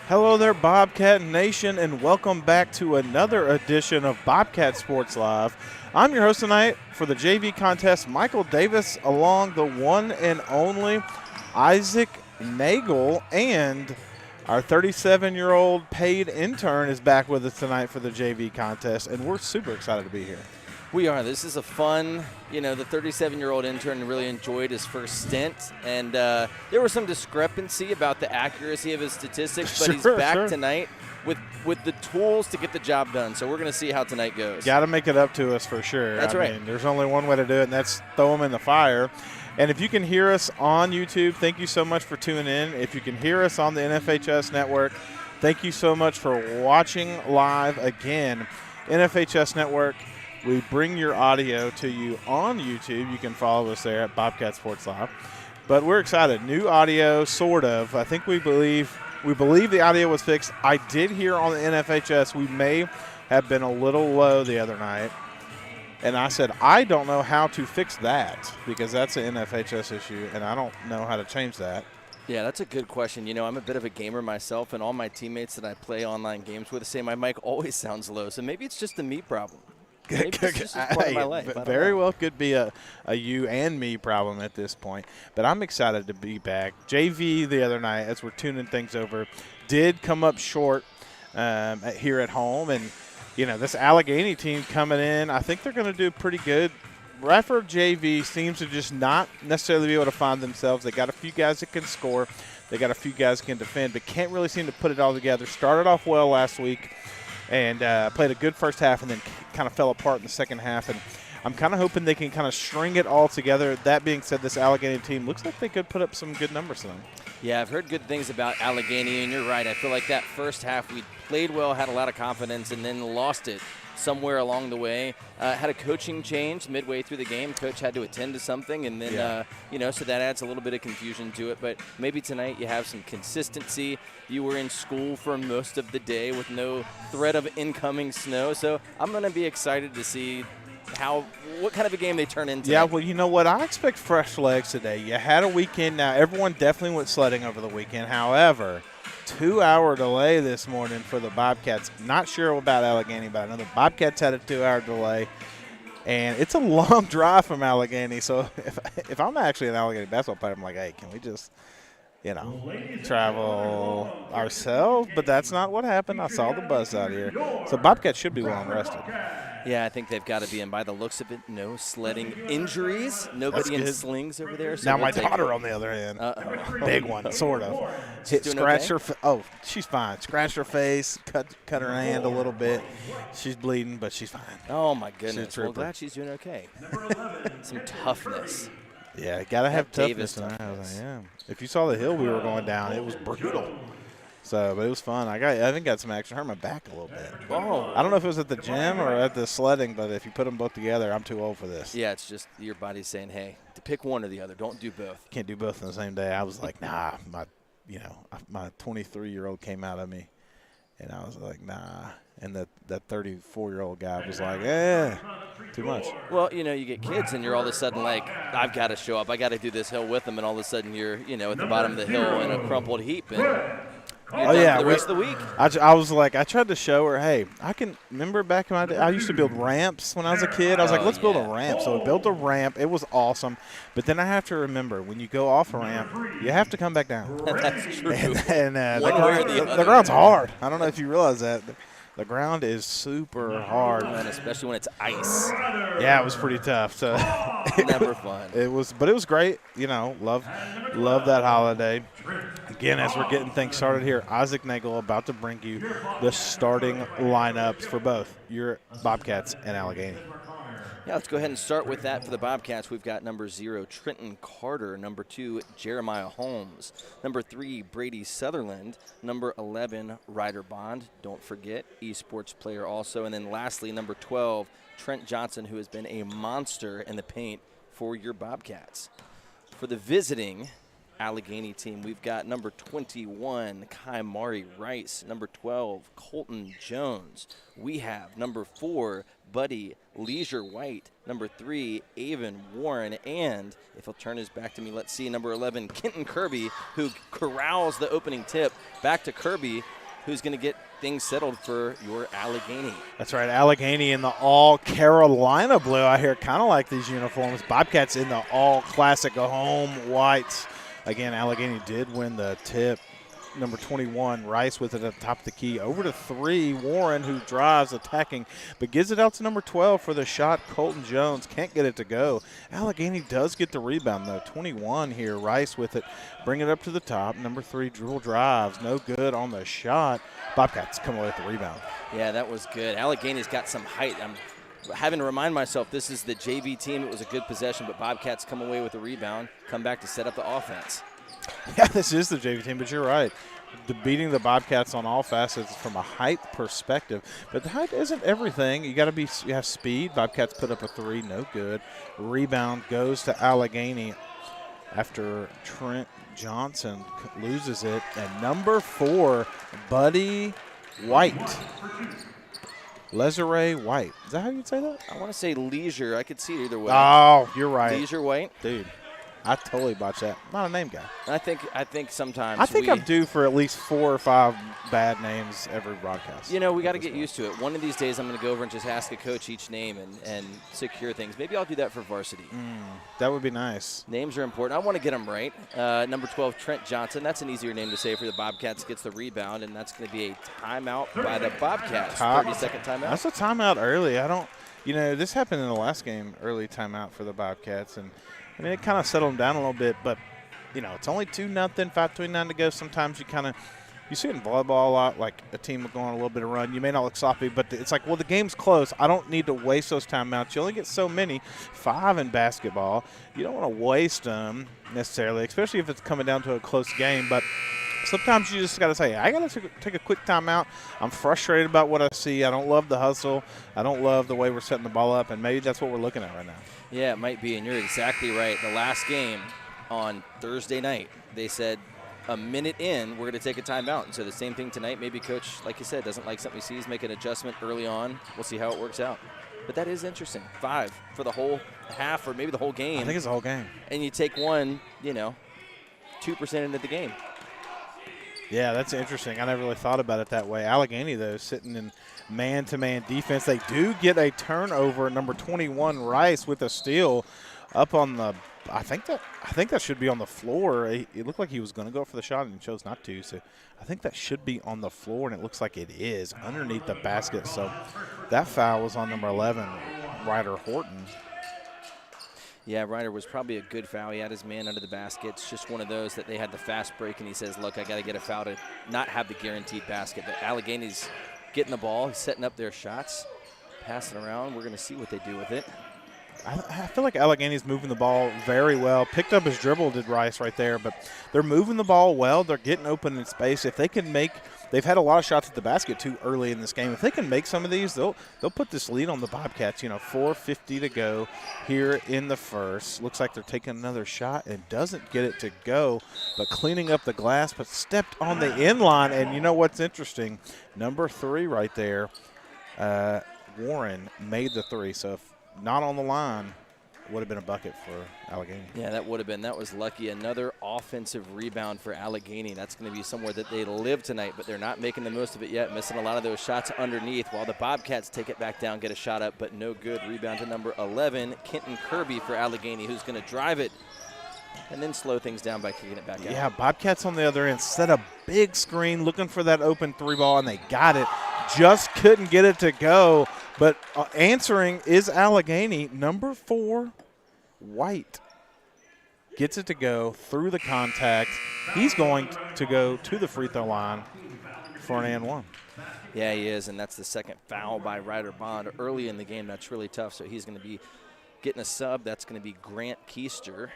Hello there, Bobcat Nation, and welcome back to another edition of Bobcat Sports Live. I'm your host tonight for the JV contest, Michael Davis, along the one and only Isaac Nagel, and our 37-year-old paid intern is back with us tonight for the JV contest, and we're super excited to be here. We are. This is a fun, the 37-year-old intern really enjoyed his first stint, and there was some discrepancy about the accuracy of his statistics, but he's back tonight with the tools to get the job done. So we're going to see how tonight goes. Got to make it up to us for sure. That's right. I mean, there's only one way to do it, and that's throw them in the fire. And if you can hear us on YouTube, thank you so much for tuning in. If you can hear us on the NFHS network, thank you so much for watching live again. NFHS network. We bring your audio to you on YouTube. You can follow us there at Bobcat Sports Live. But we're excited. New audio, sort of. I think we believe the audio was fixed. I did hear on the NFHS we may have been a little low the other night. And I said, I don't know how to fix that because that's an NFHS issue, and I don't know how to change that. Yeah, that's a good question. I'm a bit of a gamer myself, and all my teammates that I play online games with say my mic always sounds low. So maybe it's just a me problem. Maybe it's just part of my life. Very well could be a you and me problem at this point. But I'm excited to be back. JV the other night, as we're tuning things over, did come up short here at home. And, this Alleghany team coming in, I think they're going to do pretty good. Radford JD seems to just not necessarily be able to find themselves. They got a few guys that can score. They got a few guys that can defend, but can't really seem to put it all together. Started off well last week. And played a good first half and then kind of fell apart in the second half. And I'm kind of hoping they can kind of string it all together. That being said, this Alleghany team looks like they could put up some good numbers tonight. Yeah, I've heard good things about Alleghany, and you're right. I feel like that first half we played well, had a lot of confidence, and then lost it somewhere along the way. Had a coaching change midway through the game. Coach had to attend to something, and then, so that adds a little bit of confusion to it. But maybe tonight you have some consistency. You were in school for most of the day with no threat of incoming snow. So I'm going to be excited to see what kind of a game they turn into. Yeah, well, you know what? I expect fresh legs today. You had a weekend now. Everyone definitely went sledding over the weekend. However, 2-hour delay this morning for the Bobcats. Not sure about Alleghany, but I know the Bobcats had a 2-hour delay. And it's a long drive from Alleghany. So if I'm actually an Alleghany basketball player, I'm like, hey, can we just, travel ourselves? But that's not what happened. I saw the bus out here. So Bobcats should be well and rested. Yeah, I think they've got to be. And by the looks of it, no sledding injuries. Nobody in slings over there. So now my daughter, on the other hand, big one, sort of. Scratched her. Oh, she's fine. Scratched her face, cut her hand a little bit. She's bleeding, but she's fine. Oh my goodness! Well, glad she's doing okay. Some toughness. Yeah, gotta have toughness. Yeah. If you saw the hill we were going down, it was brutal. So, but it was fun. I think got some action. Hurt my back a little bit. Oh. I don't know if it was at the gym or at the sledding, but if you put them both together, I'm too old for this. Yeah, it's just your body's saying, hey, to pick one or the other. Don't do both. Can't do both in the same day. I was like, nah. My 23-year-old came out of me, and I was like, nah. And that 34-year-old guy was like, too much. Well, you get kids, and you're all of a sudden like, I've got to show up. I got to do this hill with them, and all of a sudden you're, at the bottom of the hill in a crumpled heap. And the rest of the week. I was like, I tried to show her, hey, I can remember back in my day, I used to build ramps when I was a kid. I was like, let's build a ramp. So we built a ramp. It was awesome. But then I have to remember, when you go off a ramp, you have to come back down. That's true. And the ground's hard. I don't know if you realize that. The ground is super hard, and especially when it's ice. Yeah, it was pretty tough. So never fun. But it was great. Love that holiday. Again, as we're getting things started here, Isaac Nagel about to bring you the starting lineups for both your Bobcats and Alleghany. Yeah, let's go ahead and start with that for the Bobcats. We've got number 0, Trenton Carter. Number 2, Jeremiah Holmes. Number 3, Brady Sutherland. Number 11, Ryder Bond. Don't forget, esports player also. And then lastly, number 12, Trent Johnson, who has been a monster in the paint for your Bobcats. For the visiting Alleghany team, we've got number 21, Kaimari Rice. Number 12, Colton Jones. We have number 4, Buddy Leisure White. Number 3, Avon Warren. And if he'll turn his back to me, let's see, number 11, Kenton Kirby, who corrals the opening tip. Back to Kirby. who's going to get things settled for your Alleghany. That's right, Alleghany in the all-Carolina blue. I hear kind of like these uniforms. Bobcats in the all-classic home whites. Again, Alleghany did win the tip. Number 21, Rice with it at the top of the key. Over to 3, Warren, who drives, attacking, but gives it out to number 12 for the shot. Colton Jones can't get it to go. Alleghany does get the rebound, though. 21 here, Rice with it. Bring it up to the top. Number 3, dribble drives. No good on the shot. Bobcats come away with the rebound. Yeah, that was good. Allegany's got some height. I'm having to remind myself this is the JV team. It was a good possession, but Bobcats come away with the rebound, come back to set up the offense. Yeah, this is the JV team, but you're right. Beating the Bobcats on all facets from a height perspective. But the height isn't everything. You have speed. Bobcats put up a 3, no good. Rebound goes to Alleghany after Trent Johnson loses it. And number 4, Buddy White. Lesere White. Is that how you'd say that? I want to say Leisure. I could see it either way. Oh, you're right. Leisure White. Dude, I totally botched that. I'm not a name guy. I think sometimes I'm due for at least 4 or 5 bad names every broadcast. You know, we got to get used to it. One of these days I'm going to go over and just ask a coach each name and secure things. Maybe I'll do that for varsity. That would be nice. Names are important. I want to get them right. Number 12, Trent Johnson. That's an easier name to say for the Bobcats. Gets the rebound, and that's going to be a timeout by the Bobcats. 30-second timeout. That's a timeout early. This happened in the last game, early timeout for the Bobcats. And, it kind of settled them down a little bit. But, it's only 2-0, 5:29 to go. Sometimes you see it in volleyball a lot, like a team going on a little bit of run. You may not look sloppy, but it's like, well, the game's close. I don't need to waste those timeouts. You only get so many, 5 in basketball. You don't want to waste them necessarily, especially if it's coming down to a close game. But sometimes you just got to say, I got to take a quick timeout. I'm frustrated about what I see. I don't love the hustle. I don't love the way we're setting the ball up, and maybe that's what we're looking at right now. Yeah, it might be, and you're exactly right. The last game on Thursday night, they said a minute in, we're going to take a timeout. And so the same thing tonight. Maybe Coach, like you said, doesn't like something he sees, make an adjustment early on. We'll see how it works out. But that is interesting. 5 for the whole half or maybe the whole game. I think it's the whole game. And you take one, 2% into the game. Yeah, that's interesting. I never really thought about it that way. Alleghany, though, sitting in man-to-man defense. They do get a turnover. Number 21, Rice, with a steal up on the – I think that should be on the floor. It looked like he was going to go for the shot and he chose not to. So I think that should be on the floor, and it looks like it is underneath the basket. So that foul was on number 11, Ryder Horton. Yeah, Ryder was probably a good foul. He had his man under the basket. It's just one of those that they had the fast break, and he says, look, I got to get a foul to not have the guaranteed basket. But Alleghany's getting the ball. He's setting up their shots, passing around. We're going to see what they do with it. I feel like Allegany's moving the ball very well. Picked up his dribble, did Rice right there, but they're moving the ball well. They're getting open in space. If they can make – they've had a lot of shots at the basket too early in this game. If they can make some of these, they'll put this lead on the Bobcats. 4:50 to go here in the first. Looks like they're taking another shot and doesn't get it to go, but cleaning up the glass, but stepped on the inline. And you know what's interesting? Number 3 right there, Warren made the 3. So if not on the line, would have been a bucket for Alleghany. Yeah, that would have been. That was lucky. Another offensive rebound for Alleghany. That's going to be somewhere that they live tonight, but they're not making the most of it yet, missing a lot of those shots underneath while the Bobcats take it back down, get a shot up, but no good. Rebound to number 11, Kenton Kirby for Alleghany, who's going to drive it and then slow things down by kicking it back out. Yeah, Bobcats on the other end set a big screen looking for that open 3 ball, and they got it. Just couldn't get it to go. But answering is Alleghany. Number 4, White, gets it to go through the contact. He's going to go to the free throw line for an and 1. Yeah, he is, and that's the second foul by Ryder Bond early in the game. That's really tough, so he's going to be getting a sub. That's going to be Grant Keister,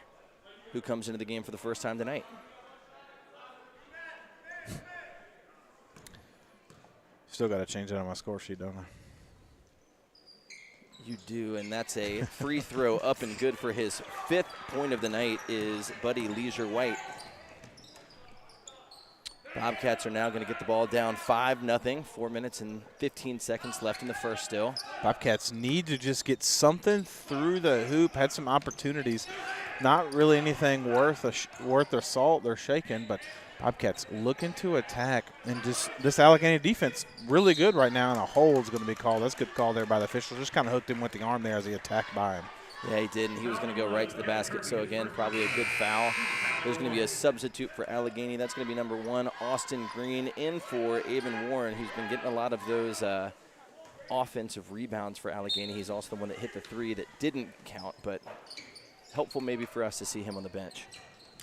who comes into the game for the first time tonight. Still got to change that on my score sheet, don't I? You do, and that's a free throw up and good for his 5th point of the night is Buddy Leisure White. Bobcats are now going to get the ball down 5-0, 4 minutes and 15 seconds left in the first still. Bobcats need to just get something through the hoop, had some opportunities. Not really anything worth their salt. They're shaking, but Bobcats looking to attack, and just this Alleghany defense really good right now, and a hold is going to be called. That's a good call there by the official. Just kind of hooked him with the arm there as he attacked by him. Yeah, he did, and he was going to go right to the basket. So, again, probably a good foul. There's going to be a substitute for Alleghany. That's going to be number 1, Austin Green, in for Avon Warren, who's been getting a lot of those offensive rebounds for Alleghany. He's also the one that hit the 3 that didn't count, but helpful maybe for us to see him on the bench.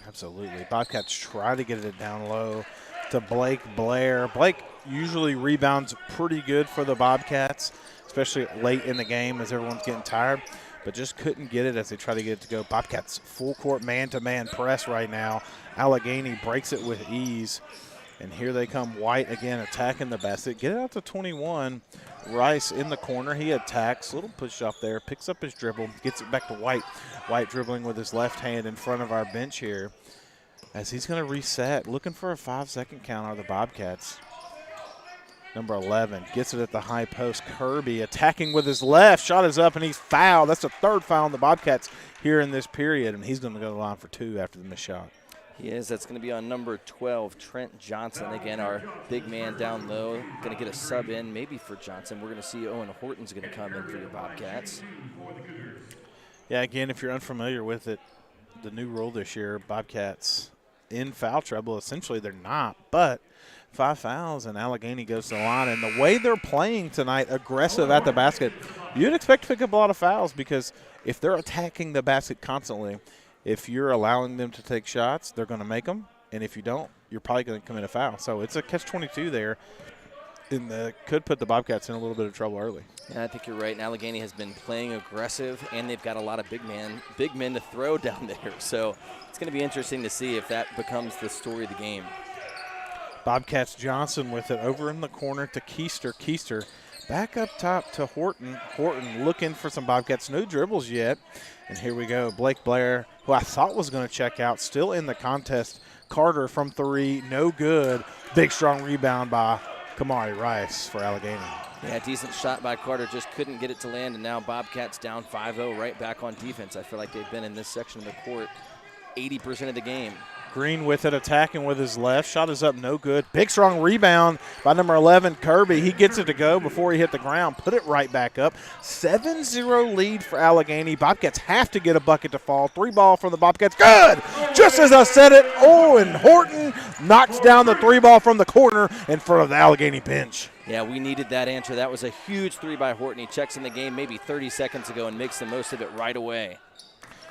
Absolutely. Bobcats try to get it down low to Blake Blair. Blake usually rebounds pretty good for the Bobcats, especially late in the game as everyone's getting tired, but just couldn't get it as they try to get it to go. Bobcats full court man-to-man press right now. Alleghany breaks it with ease, and here they come. White again attacking the basket. Get it out to 21. Rice in the corner. He attacks. Little push off there. Picks up his dribble. Gets it back to White. White dribbling with his left hand in front of our bench here as he's going to reset. Looking for a 5-second count on the Bobcats. Number 11 gets it at the high post. Kirby attacking with his left. Shot is up, and he's fouled. That's the 3rd foul on the Bobcats here in this period, and he's going to go to the line for 2 after the missed shot. He is. That's going to be on number 12, Trent Johnson. Again, our big man down low. Going to get a sub in, maybe for Johnson. We're going to see Owen Horton's going to come in for your Bobcats. Yeah, again, if you're unfamiliar with it, the new rule this year, Bobcats in foul trouble. Essentially, they're not, but 5 fouls, and Alleghany goes to the line. And the way they're playing tonight, aggressive at the basket, you'd expect to pick up a lot of fouls because if they're attacking the basket constantly, if you're allowing them to take shots, they're going to make them. And if you don't, you're probably going to commit a foul. So it's a catch-22 there. And could put the Bobcats in a little bit of trouble early. Yeah, I think you're right. And Alleghany has been playing aggressive, and they've got a lot of big men to throw down there. So it's going to be interesting to see if that becomes the story of the game. Bobcats Johnson with it over in the corner to Keister. Keister back up top to Horton. Horton looking for some Bobcats. No dribbles yet. And here we go. Blake Blair, who I thought was going to check out, still in the contest. Carter from 3, no good. Big, strong rebound by Kamari Rice for Alleghany. Yeah, decent shot by Carter. Just couldn't get it to land, and now Bobcats down 5-0 right back on defense. I feel like they've been in this section of the court 80% of the game. Green with it, attacking with his left. Shot is up, no good. Big, strong rebound by number 11, Kirby. He gets it to go before he hit the ground. Put it right back up. 7-0 lead for Alleghany. Bobcats have to get a bucket to fall. 3 ball from the Bobcats. Good! Just as I said it, Owen Horton knocks down the 3 ball from the corner in front of the Alleghany bench. Yeah, we needed that answer. That was a huge 3 by Horton. He checks in the game maybe 30 seconds ago and makes the most of it right away.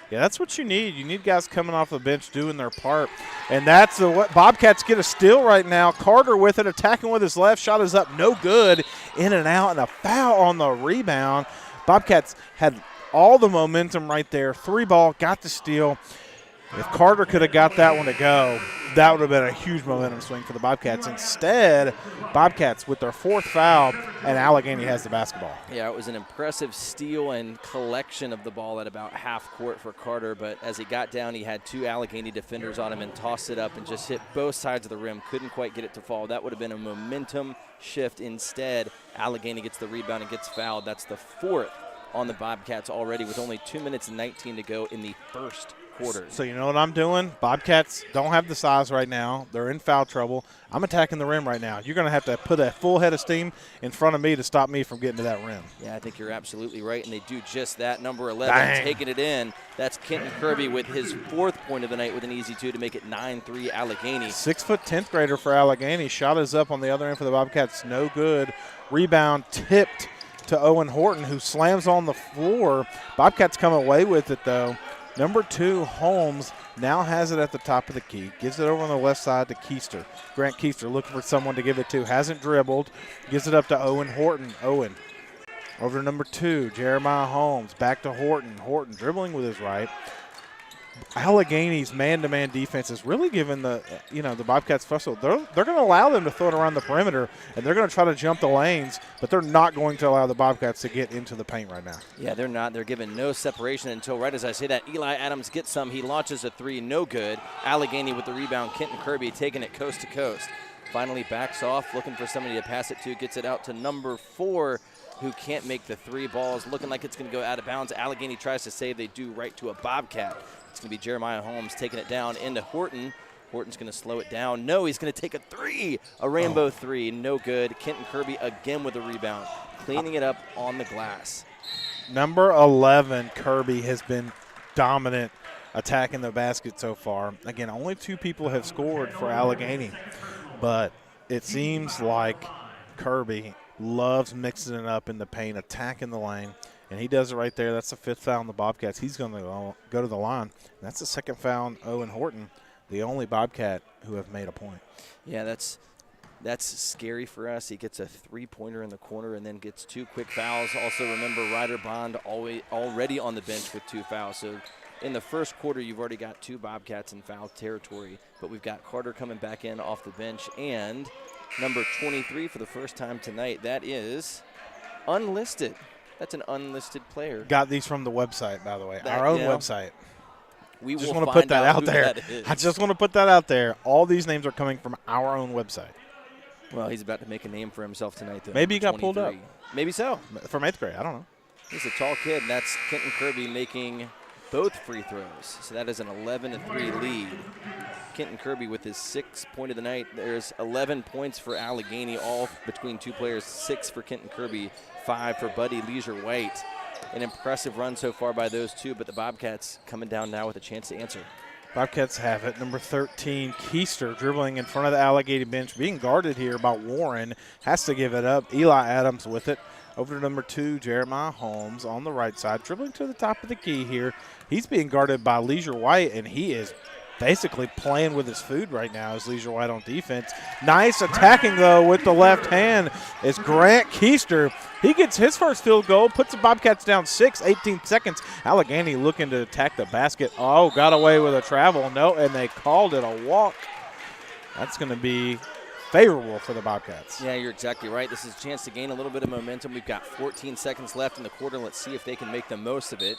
Yeah, that's what you need. You need guys coming off the bench doing their part. And that's what Bobcats get a steal right now. Carter with it, attacking with his left. Shot is up, no good. In and out, and a foul on the rebound. Bobcats had all the momentum right there. 3 ball, got the steal. If Carter could have got that one to go, that would have been a huge momentum swing for the Bobcats. Instead, Bobcats with their 4th foul, and Alleghany has the basketball. Yeah, it was an impressive steal and collection of the ball at about half court for Carter, but as he got down, he had 2 Alleghany defenders on him and tossed it up and just hit both sides of the rim. Couldn't quite get it to fall. That would have been a momentum shift. Instead, Alleghany gets the rebound and gets fouled. That's the 4th on the Bobcats already with only 2 minutes and 19 to go in the first quarter. So you know what I'm doing? Bobcats don't have the size right now. They're in foul trouble. I'm attacking the rim right now. You're going to have to put a full head of steam in front of me to stop me from getting to that rim. Yeah, I think you're absolutely right, and they do just that. Number 11 taking it in. That's Kenton Kirby with his 4th point of the night with an easy 2 to make it 9-3 Alleghany. 6', 10th grader for Alleghany. Shot is up on the other end for the Bobcats. No good. Rebound tipped to Owen Horton, who slams on the floor. Bobcats come away with it, though. Number 2, Holmes, now has it at the top of the key. Gives it over on the left side to Keister. Grant Keister looking for someone to give it to. Hasn't dribbled. Gives it up to Owen Horton. Owen over to number 2, Jeremiah Holmes. Back to Horton. Horton dribbling with his right. Allegany's man-to-man defense is really giving the Bobcats fussle. They're going to allow them to throw it around the perimeter, and they're going to try to jump the lanes, but they're not going to allow the Bobcats to get into the paint right now. Yeah, they're not. They're giving no separation until right as I say that, Eli Adams gets some. He launches a 3, no good. Alleghany with the rebound. Kenton Kirby taking it coast to coast. Finally backs off, looking for somebody to pass it to. Gets it out to number 4, who can't make the 3 balls. Looking like it's going to go out of bounds. Alleghany tries to save. They do right to a Bobcat. It's going to be Jeremiah Holmes taking it down into Horton. Horton's going to slow it down. No, he's going to take a three. A rainbow three. No good. Kenton Kirby again with a rebound. Cleaning it up on the glass. Number 11, Kirby, has been dominant attacking the basket so far. Again, only 2 people have scored for Alleghany, but it seems like Kirby loves mixing it up in the paint, attacking the lane, and he does it right there. That's the 5th foul on the Bobcats. He's going to go to the line. And that's the 2nd foul on Owen Horton, the only Bobcat who have made a point. Yeah, that's scary for us. He gets a 3-pointer in the corner and then gets 2 quick fouls. Also, remember, Ryder Bond already on the bench with 2 fouls. So in the first quarter, you've already got 2 Bobcats in foul territory. But we've got Carter coming back in off the bench. And number 23 for the first time tonight, that is unlisted. That's an unlisted player. Got these from the website, by the way, our own website. We just want to put that out there. I just want to put that out there. All these names are coming from our own website. Well, he's about to make a name for himself tonight, though. Maybe he got pulled up. Maybe so. From 8th grade. I don't know. He's a tall kid, and that's Kenton Kirby making both free throws. So that is an 11-3 lead. Kenton Kirby with his 6th point of the night. There's 11 points for Alleghany, all between 2 players. 6 for Kenton Kirby, 5 for Buddy Leisure White. An impressive run so far by those 2, but the Bobcats coming down now with a chance to answer. Bobcats have it. Number 13, Keister, dribbling in front of the Alleghany bench, being guarded here by Warren. Has to give it up. Eli Adams with it. Over to number 2, Jeremiah Holmes on the right side, dribbling to the top of the key here. He's being guarded by Leisure White, and he is basically playing with his food right now as Leisure White on defense. Nice attacking, though, with the left hand is Grant Keister. He gets his first field goal, puts the Bobcats down 6, 18 seconds. Alleghany looking to attack the basket. Oh, got away with a travel. No, and they called it a walk. That's going to be favorable for the Bobcats. Yeah, you're exactly right. This is a chance to gain a little bit of momentum. We've got 14 seconds left in the quarter. Let's see if they can make the most of it.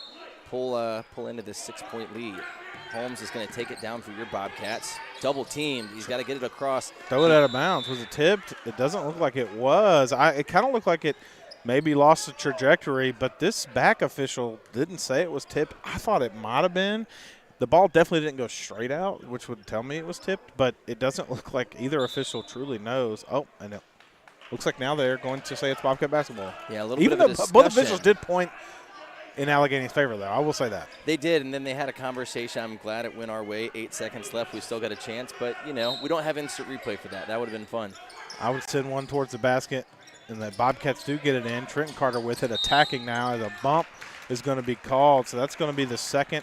Pull into this 6-point lead. Holmes is going to take it down for your Bobcats. Double teamed. He's got to get it across. Throw it out of bounds. Was it tipped? It doesn't look like it was. It kind of looked like it maybe lost the trajectory, but this back official didn't say it was tipped. I thought it might have been. The ball definitely didn't go straight out, which would tell me it was tipped, but it doesn't look like either official truly knows. Oh, and it looks like now they're going to say it's Bobcat basketball. Yeah, a little Even bit of a though both officials did point in Alleghany's favor, though. I will say that. They did, and then they had a conversation. I'm glad it went our way. 8 seconds left. We still got a chance, but, you know, we don't have instant replay for that. That would have been fun. I would send one towards the basket, and the Bobcats do get it in. Trenton Carter with it, attacking now as a bump is going to be called. So that's going to be the 2nd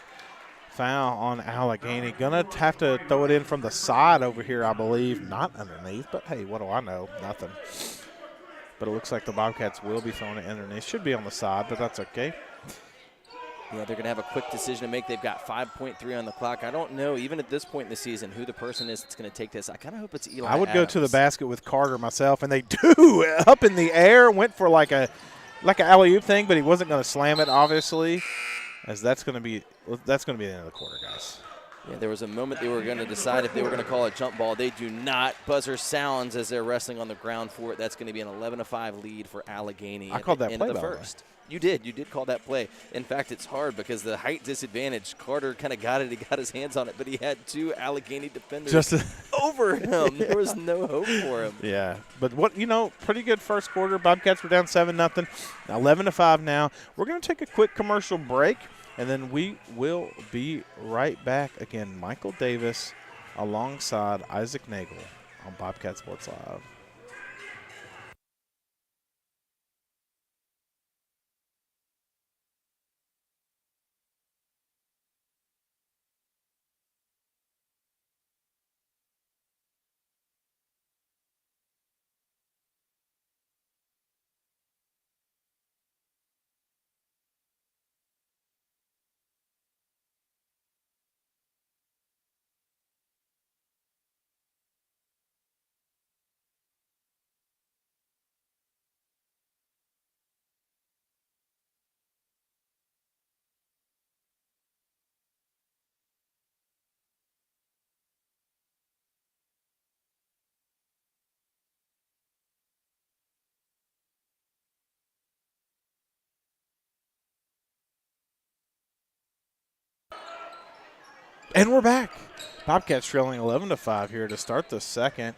foul on Alleghany. Going to have to throw it in from the side over here, I believe. Not underneath, but, hey, what do I know? Nothing. But it looks like the Bobcats will be throwing it underneath. Should be on the side, but that's okay. Yeah, they're going to have a quick decision to make. They've got 5.3 on the clock. I don't know, even at this point in the season, who the person is that's going to take this. I kind of hope it's Eli I would Adams. go to the basket with Carter myself, and they do. Up in the air, went for like an alley-oop thing, but he wasn't going to slam it, obviously, as that's going to be the end of the quarter, guys. Yeah, there was a moment they were going to decide if they were going to call a jump ball. They do not. Buzzer sounds as they're wrestling on the ground for it. That's going to be an 11-5 lead for Alleghany. I called that end play, of the by the first. You did. You did call that play. In fact, it's hard because the height disadvantage. Carter kind of got it. He got his hands on it, but he had 2 Alleghany defenders over him. There was no hope for him. Yeah, but pretty good first quarter. Bobcats were down 7-0. 11-5 now. We're going to take a quick commercial break, and then we will be right back. Again, Michael Davis alongside Isaac Nagel on Bobcat Sports Live. And we're back. Bobcats trailing 11-5 here to start the second.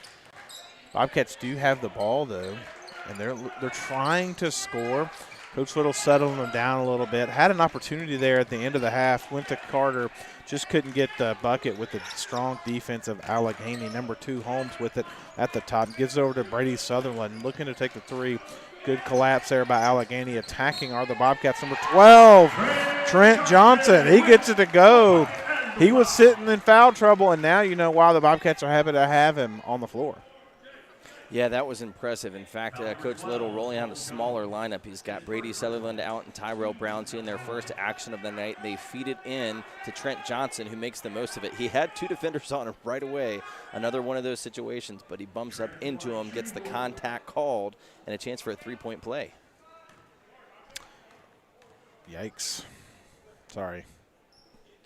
Bobcats do have the ball, though, and they're trying to score. Coach Little settled them down a little bit. Had an opportunity there at the end of the half. Went to Carter. Just couldn't get the bucket with the strong defense of Alleghany. Number 2, Holmes with it at the top. Gives it over to Brady Sutherland. Looking to take the three. Good collapse there by Alleghany. Attacking are the Bobcats. Number 12, Trent Johnson. He gets it to go. He was sitting in foul trouble, and now you know why the Bobcats are happy to have him on the floor. Yeah, that was impressive. In fact, Coach Little rolling out a smaller lineup. He's got Brady Sutherland out and Tyrell Brown seeing their first action of the night. They feed it in to Trent Johnson, who makes the most of it. He had 2 defenders on him right away. Another one of those situations, but he bumps up into him, gets the contact called, and a chance for a 3-point play. Yikes. Sorry.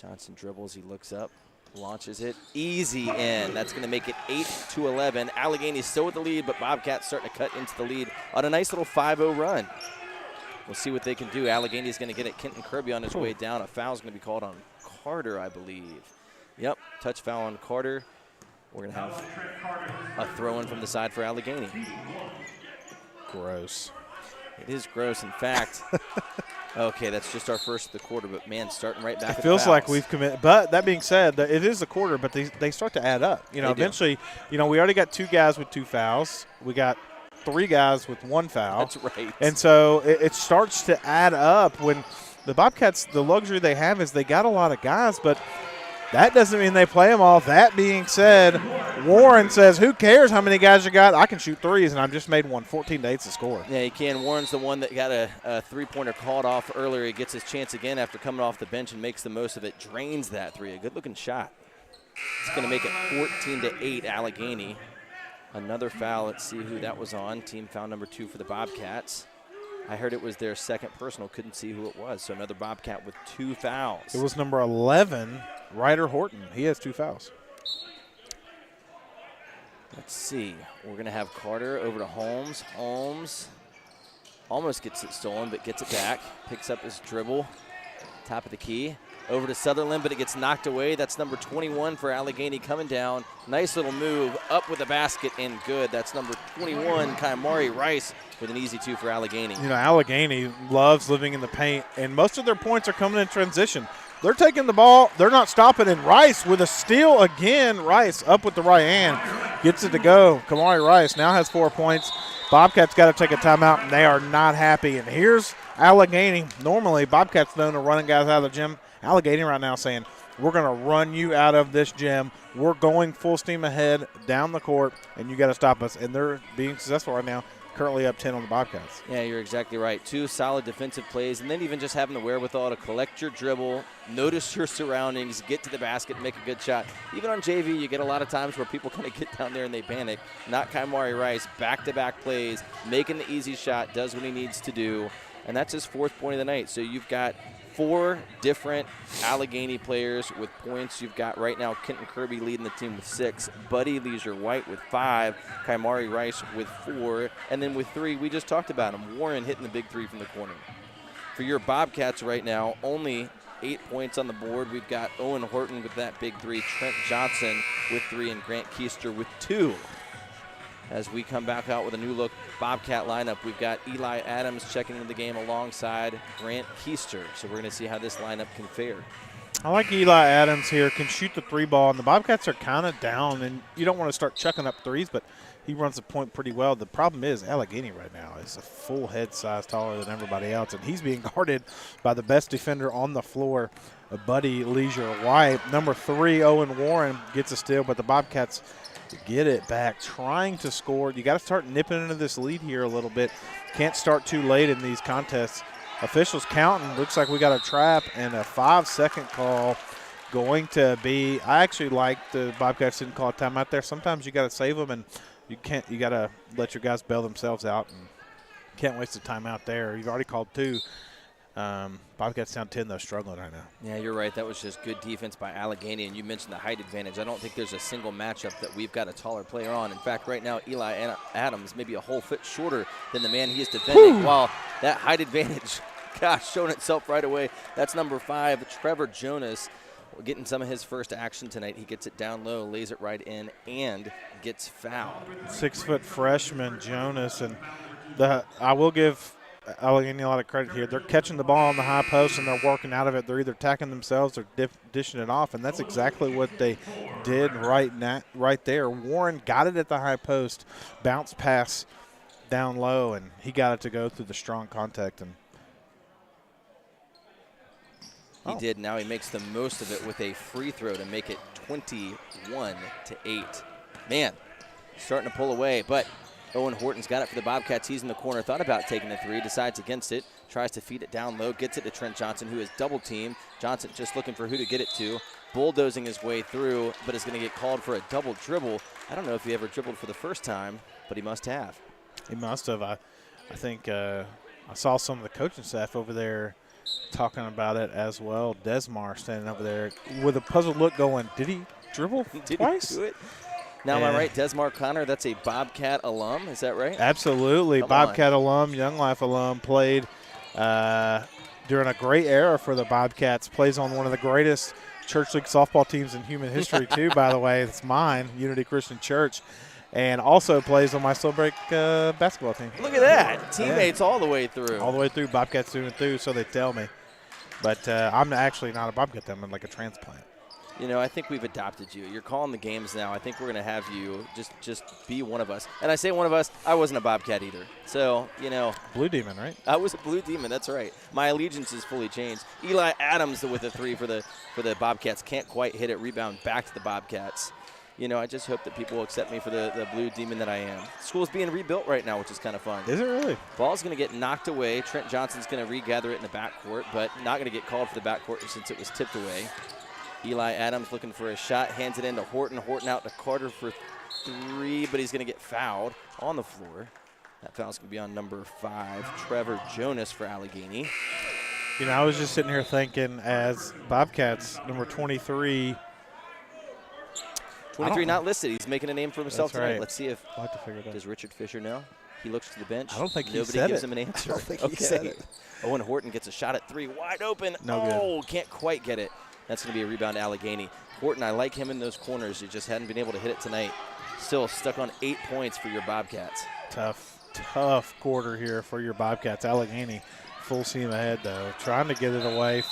Johnson dribbles, he looks up, launches it, easy in. That's going to make it 8-11. Alleghany's still with the lead, but Bobcats starting to cut into the lead on a nice little 5-0 run. We'll see what they can do. Alleghany's going to get it. Kenton Kirby on his way down. A foul's going to be called on Carter, I believe. Yep, touch foul on Carter. We're going to have a throw-in from the side for Alleghany. Gross. It is gross. In fact, okay, that's just our first of the quarter, but, man, starting right back. It feels like we've committed. But that being said, it is the quarter, but they start to add up. You know, eventually, you know, we already got 2 guys with 2 fouls. We got 3 guys with 1 foul. That's right. And so it starts to add up when the Bobcats, the luxury they have is they got a lot of guys, but that doesn't mean they play them all. That being said, Warren says, who cares how many guys you got? I can shoot threes, and I've just made one 14-8 to score. Yeah, he can. Warren's the one that got a three-pointer called off earlier. He gets his chance again after coming off the bench and makes the most of it. Drains that three. A good-looking shot. It's going to make it 14-8 Alleghany. Another foul. Let's see who that was on. Team foul number 2 for the Bobcats. I heard it was their second personal. Couldn't see who it was. So another Bobcat with 2 fouls. It was number 11, Ryder Horton. He has 2 fouls. Let's see. We're going to have Carter over to Holmes. Holmes almost gets it stolen, but gets it back. Picks up his dribble. Top of the key. Over to Sutherland, but it gets knocked away. That's number 21 for Alleghany coming down. Nice little move. Up with the basket and good. That's number 21, Kaimari Rice, with an easy 2 for Alleghany. You know, Alleghany loves living in the paint, and most of their points are coming in transition. They're taking the ball. They're not stopping. And Rice with a steal again. Rice up with the right hand. Gets it to go. Kamari Rice now has 4 points. Bobcats got to take a timeout, and they are not happy. And here's Alleghany. Normally, Bobcats known to running guys out of the gym. Alleghany right now saying, we're going to run you out of this gym. We're going full steam ahead down the court, and you got to stop us. And they're being successful right now. Currently up 10 on the Bobcats. Yeah, you're exactly right. 2 solid defensive plays, and then even just having the wherewithal to collect your dribble, notice your surroundings, get to the basket, make a good shot. Even on JV, you get a lot of times where people kind of get down there and they panic. Not Kaimari Rice, back-to-back plays, making the easy shot, does what he needs to do, and that's his 4th point of the night. So you've got 4 different Alleghany players with points. You've got right now Kenton Kirby leading the team with 6, Buddy Leisure White with 5, Kaimari Rice with 4, and then with 3, we just talked about him, Warren hitting the big 3 from the corner. For your Bobcats right now, only 8 points on the board. We've got Owen Horton with that big 3, Trent Johnson with 3, and Grant Keister with 2. As we come back out with a new look Bobcat lineup, we've got Eli Adams checking into the game alongside Grant Keister. So we're going to see how this lineup can fare. I like Eli Adams here, can shoot the 3 ball, and the Bobcats are kind of down, and you don't want to start chucking up threes, but he runs the point pretty well. The problem is Alleghany right now is a full head size taller than everybody else, and he's being guarded by the best defender on the floor, Buddy Leisure White. Number 3, Owen Warren, gets a steal, but the Bobcats get it back, trying to score. You got to start nipping into this lead here a little bit. Can't start too late in these contests. Officials counting. Looks like we got a trap and a 5-second call going to be. I actually like the Bobcats didn't call a timeout there. Sometimes you got to save them, and you can't. You got to let your guys bail themselves out, and can't waste a timeout there. You've already called 2. Bobcats down 10, though, struggling right now. Yeah, you're right. That was just good defense by Alleghany, and you mentioned the height advantage. I don't think there's a single matchup that we've got a taller player on. In fact, right now, Eli Adams maybe a whole foot shorter than the man he is defending. While that height advantage, gosh, showing itself right away. That's number 5, Trevor Jonas. getting some of his first action tonight. He gets it down low, lays it right in, and gets fouled. 6-foot freshman Jonas, and I will give Alleghany a lot of credit here. They're catching the ball on the high post and they're working out of it. They're either attacking themselves or dishing it off, and that's exactly what they did right there. Warren got it at the high post, bounce pass down low, and he got it to go through the strong contact. And he did. Now he makes the most of it with a free throw to make it 21-8. Man, starting to pull away, but Owen Horton's got it for the Bobcats. He's in the corner, thought about taking the three, decides against it, tries to feed it down low, gets it to Trent Johnson, who is double teamed. Johnson just looking for who to get it to, bulldozing his way through, but is going to get called for a double dribble. I don't know if he ever dribbled for the first time, but he must have. He must have. I think I saw some of the coaching staff over there talking about it as well. Desmar standing over there with a puzzled look going, did he dribble twice? Did he do it? Now, am I right, Desmar Connor, that's a Bobcat alum, is that right? Absolutely. Come Bobcat on. alum, Young Life alum, played during a great era for the Bobcats, plays on one of the greatest church league softball teams in human history too, by the way. It's mine, Unity Christian Church, and also plays on my Stillbreak basketball team. Look at that. Teammates all the way through. All the way through, Bobcats through and through, so they tell me. But I'm actually not a Bobcat, I'm like a transplant. You know, I think we've adopted you. You're calling the games now. I think we're going to have you just be one of us. And I say one of us, I wasn't a Bobcat either. So, you know. Blue Demon, right? I was a Blue Demon, that's right. My allegiance is fully changed. Eli Adams with a three for the Bobcats. Can't quite hit it. Rebound back to the Bobcats. You know, I just hope that people will accept me for the Blue Demon that I am. School's being rebuilt right now, which is kind of fun. Is it really? Ball's going to get knocked away. Trent Johnson's going to regather it in the backcourt, but not going to get called for the backcourt since it was tipped away. Eli Adams looking for a shot, hands it in to Horton. Horton out to Carter for three, but he's going to get fouled on the floor. That foul's going to be on number 5, Trevor Jonas for Alleghany. You know, I was just sitting here thinking as Bobcats, number 23. 23 not listed. He's making a name for himself tonight. Right. Let's see if I'll have to figure it out. does Richard Fisher know? He looks to the bench. I don't think he Nobody said gives it. him an answer. I don't think he said it. Owen Horton gets a shot at 3, wide open. No good. Oh, can't quite get it. That's going to be a rebound to Alleghany. Horton, I like him in those corners. He just hadn't been able to hit it tonight. Still stuck on 8 points for your Bobcats. Tough quarter here for your Bobcats. Alleghany full steam ahead, though. Trying to get it away.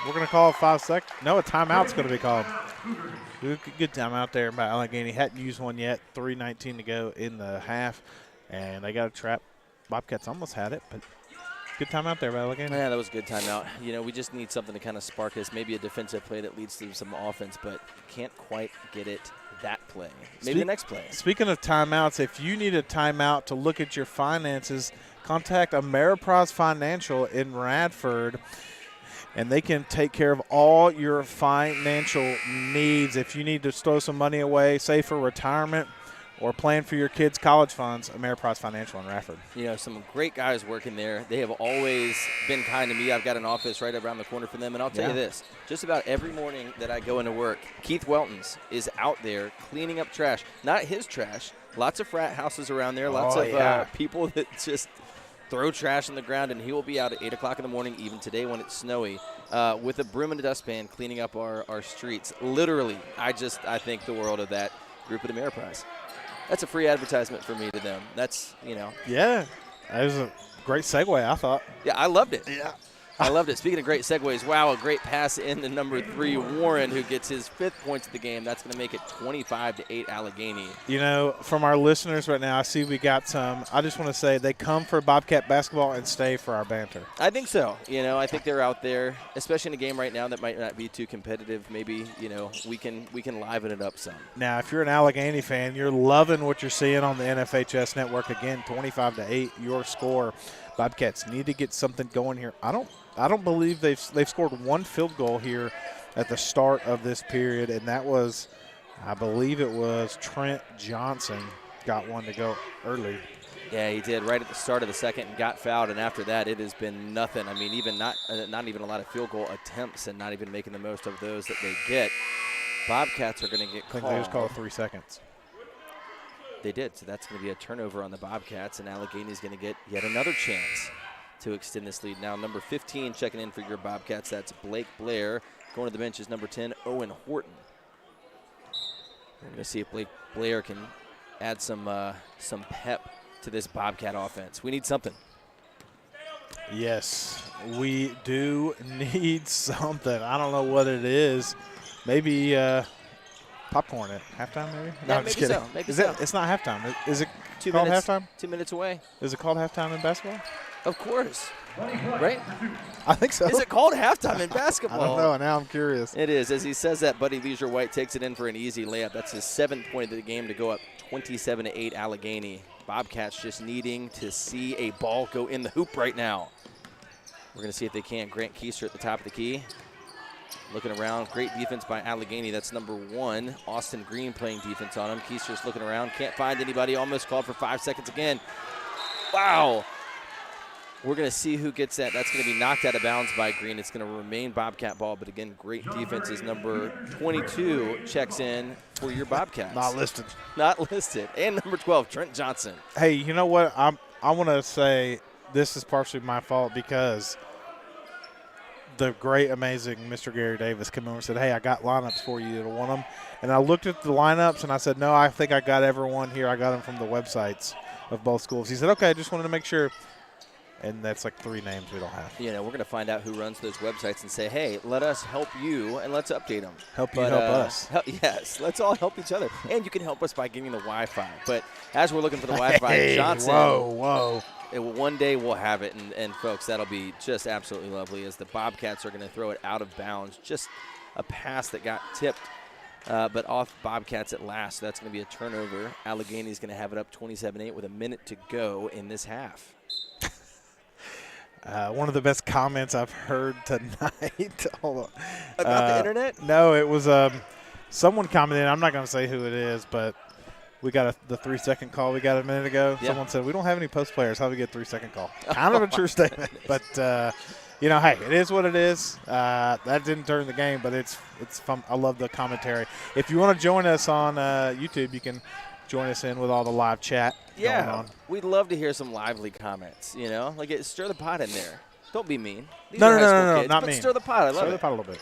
We're going to call it 5 seconds. No, a timeout's going to be called. Good timeout there by Alleghany. Hadn't used one yet. 3:19 to go in the half. And they got a trap. Bobcats almost had it, but good timeout there by Alleghany. Yeah, that was a good timeout. You know, we just need something to kind of spark us. Maybe a defensive play that leads to some offense, but can't quite get it that play. Maybe the next play. Speaking of timeouts, if you need a timeout to look at your finances, contact Ameriprise Financial in Radford, and they can take care of all your financial needs. If you need to throw some money away, say for retirement or plan for your kids' college funds, Ameriprise Financial in Radford. You know, some great guys working there. They have always been kind to me. I've got an office right around the corner from them, and I'll tell you this. Just about every morning that I go into work, Keith Weltons is out there cleaning up trash. Not his trash. Lots of frat houses around there. Lots of people that just throw trash on the ground, and he will be out at 8 o'clock in the morning, even today when it's snowy, with a broom and a dustpan cleaning up our streets. Literally, I think the world of that group at Ameriprise. That's a free advertisement for me to them. That's, you know. Yeah, that was a great segue, I thought. Yeah, I loved it. Yeah. I loved it. Speaking of great segues, wow, a great pass in to number 3, Warren, who gets his 5th points of the game. That's going to make it 25-8 Alleghany. You know, from our listeners right now, I see we got some. I just want to say they come for Bobcat basketball and stay for our banter. I think so. You know, I think they're out there, especially in a game right now that might not be too competitive. Maybe, you know, we can liven it up some. Now, if you're an Alleghany fan, you're loving what you're seeing on the NFHS network. Again, 25-8, your score. Bobcats need to get something going here. I don't believe they've scored one field goal here at the start of this period, and that was, I believe it was Trent Johnson got one to go early. Yeah, he did right at the start of the second and got fouled, and after that it has been nothing. I mean, even not even a lot of field goal attempts and not even making the most of those that they get. Bobcats are going to get called. I think they just called 3 seconds. They did, so that's going to be a turnover on the Bobcats, and Allegany's going to get yet another chance to extend this lead. Now, number 15 checking in for your Bobcats. That's Blake Blair. Going to the bench is number 10, Owen Horton. We're going to see if Blake Blair can add some pep to this Bobcat offense. We need something. Yes, we do need something. I don't know what it is. Maybe popcorn at halftime, maybe? No, Yeah, I'm just maybe kidding. so. Maybe so. It's not halftime. Is it 2 called minutes, halftime? 2 minutes away. Is it called halftime in basketball? Of course. Right? I think so. Is it called halftime in basketball? I don't know. Now I'm curious. It is. As he says that, Buddy Leisure White takes it in for an easy layup. That's his 7th point of the game to go up 27-8 Alleghany. Bobcats just needing to see a ball go in the hoop right now. We're going to see if they can. Grant Keister at the top of the key. Looking around. Great defense by Alleghany. That's number 1. Austin Green playing defense on him. Keister's looking around. Can't find anybody. Almost called for 5 seconds again. Wow. We're going to see who gets that. That's going to be knocked out of bounds by Green. It's going to remain Bobcat ball, but again, great defense as number 22 checks in for your Bobcats. Not listed. Not listed. And number 12, Trent Johnson. Hey, you know what? I want to say this is partially my fault because the great, amazing Mr. Gary Davis came over and said, hey, I got lineups for you to want them. And I looked at the lineups, and I said, no, I think I got everyone here. I got them from the websites of both schools. He said, okay, I just wanted to make sure. And that's like 3 names we don't have. You know, we're going to find out who runs those websites and say, hey, let us help you and let's update them. Help you help us. Yes, let's all help each other. And you can help us by getting the Wi-Fi. But as we're looking for the Wi-Fi, hey, Johnson. Whoa. One day we'll have it. And, folks, that'll be just absolutely lovely as the Bobcats are going to throw it out of bounds. Just a pass that got tipped, but off Bobcats at last. So that's going to be a turnover. Allegheny's going to have it up 27-8 with a minute to go in this half. One of the best comments I've heard tonight. Hold on. About the internet? No, it was someone commented. I'm not going to say who it is, but we got the 3-second call we got a minute ago. Yeah. Someone said, we don't have any post players. How do we get a 3-second call? Kind of a true statement. But, you know, hey, it is what it is. That didn't turn the game, but it's fun. I love the commentary. If you want to join us on YouTube, you can join us in with all the live chat going on. We'd love to hear some lively comments, you know. Like, stir the pot in there. Don't be mean. These no, are high school kids, not but mean. Stir the pot. I love it. Stir the pot a little bit.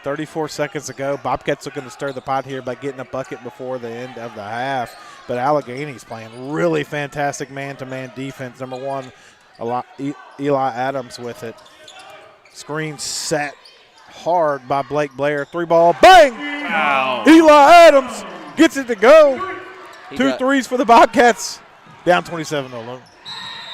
34 seconds ago. Bobcats looking to stir the pot here by getting a bucket before the end of the half. But Allegheny's playing really fantastic man-to-man defense. Number 1, Eli Adams with it. Screen set hard by Blake Blair. 3-ball. Bang! Wow. Eli Adams gets it to go. 2 threes for the Bobcats. Down 27-11.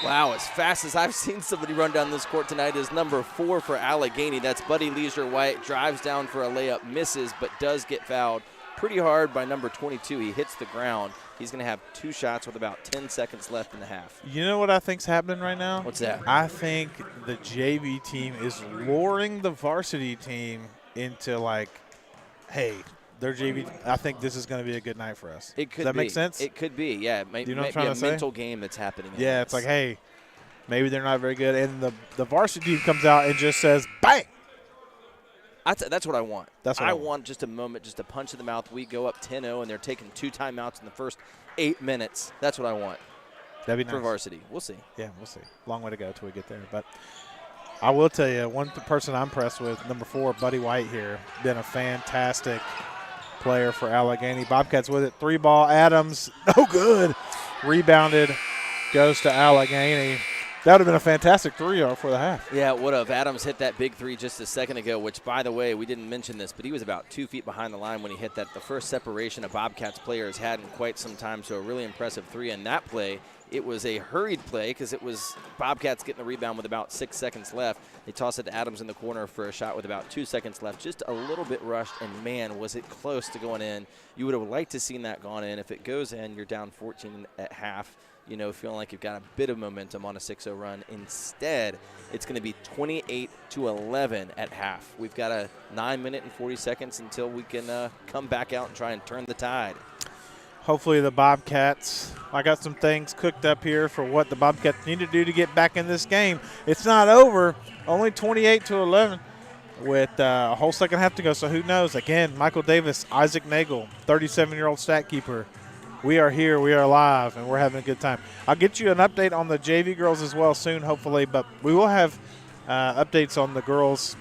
Wow, as fast as I've seen somebody run down this court tonight is number 4 for Alleghany. That's Buddy Leisure White. Drives down for a layup, misses, but does get fouled pretty hard by number 22. He hits the ground. He's going to have 2 shots with about 10 seconds left in the half. You know what I think's happening right now? What's that? I think the JV team is luring the varsity team into like, hey, their JV. I think this is going to be a good night for us. It could Does that make sense? It could be, yeah. It might, you know might what I'm be a trying to say? mental game that's happening. Yeah, it's like, hey, maybe they're not very good. And the varsity team comes out and just says, bang. That's what I want. That's what I want just a moment, just a punch in the mouth. We go up 10-0, and they're taking 2 timeouts in the first 8 minutes. That's what I want. That'd be for nice. varsity. We'll see. Yeah, we'll see. Long way to go till we get there. But I will tell you, one person I'm impressed with, number 4, Buddy White here, been a fantastic player for Alleghany. Bobcats with it. 3-ball. Adams, no good. Rebounded, goes to Alleghany. That would have been a fantastic 3 for the half. Yeah, it would have. Adams hit that big 3 just a second ago, which, by the way, we didn't mention this, but he was about 2 feet behind the line when he hit that. The first separation a Bobcats player has had in quite some time, so a really impressive 3 in that play. It was a hurried play because it was Bobcats getting the rebound with about 6 seconds left. They toss it to Adams in the corner for a shot with about 2 seconds left. Just a little bit rushed, and, man, was it close to going in. You would have liked to seen that gone in. If it goes in, you're down 14 at half. You know, feeling like you've got a bit of momentum on a 6-0 run. Instead, it's going to be 28-11 at half. We've got a 9 minute and 40 seconds until we can come back out and try and turn the tide. Hopefully the Bobcats, I got some things cooked up here for what the Bobcats need to do to get back in this game. It's not over, only 28-11 with a whole second half to go, so who knows. Again, Michael Davis, Isaac Nagel, 37-year-old stat keeper. We are here, we are live, and we're having a good time. I'll get you an update on the JV girls as well soon, hopefully, but we will have updates on the girls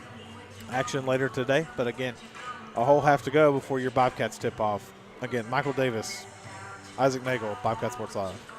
action later today. But again, a whole half to go before your Bobcats tip off. Again, Michael Davis, Isaac Nagel, Bobcat Sports Live.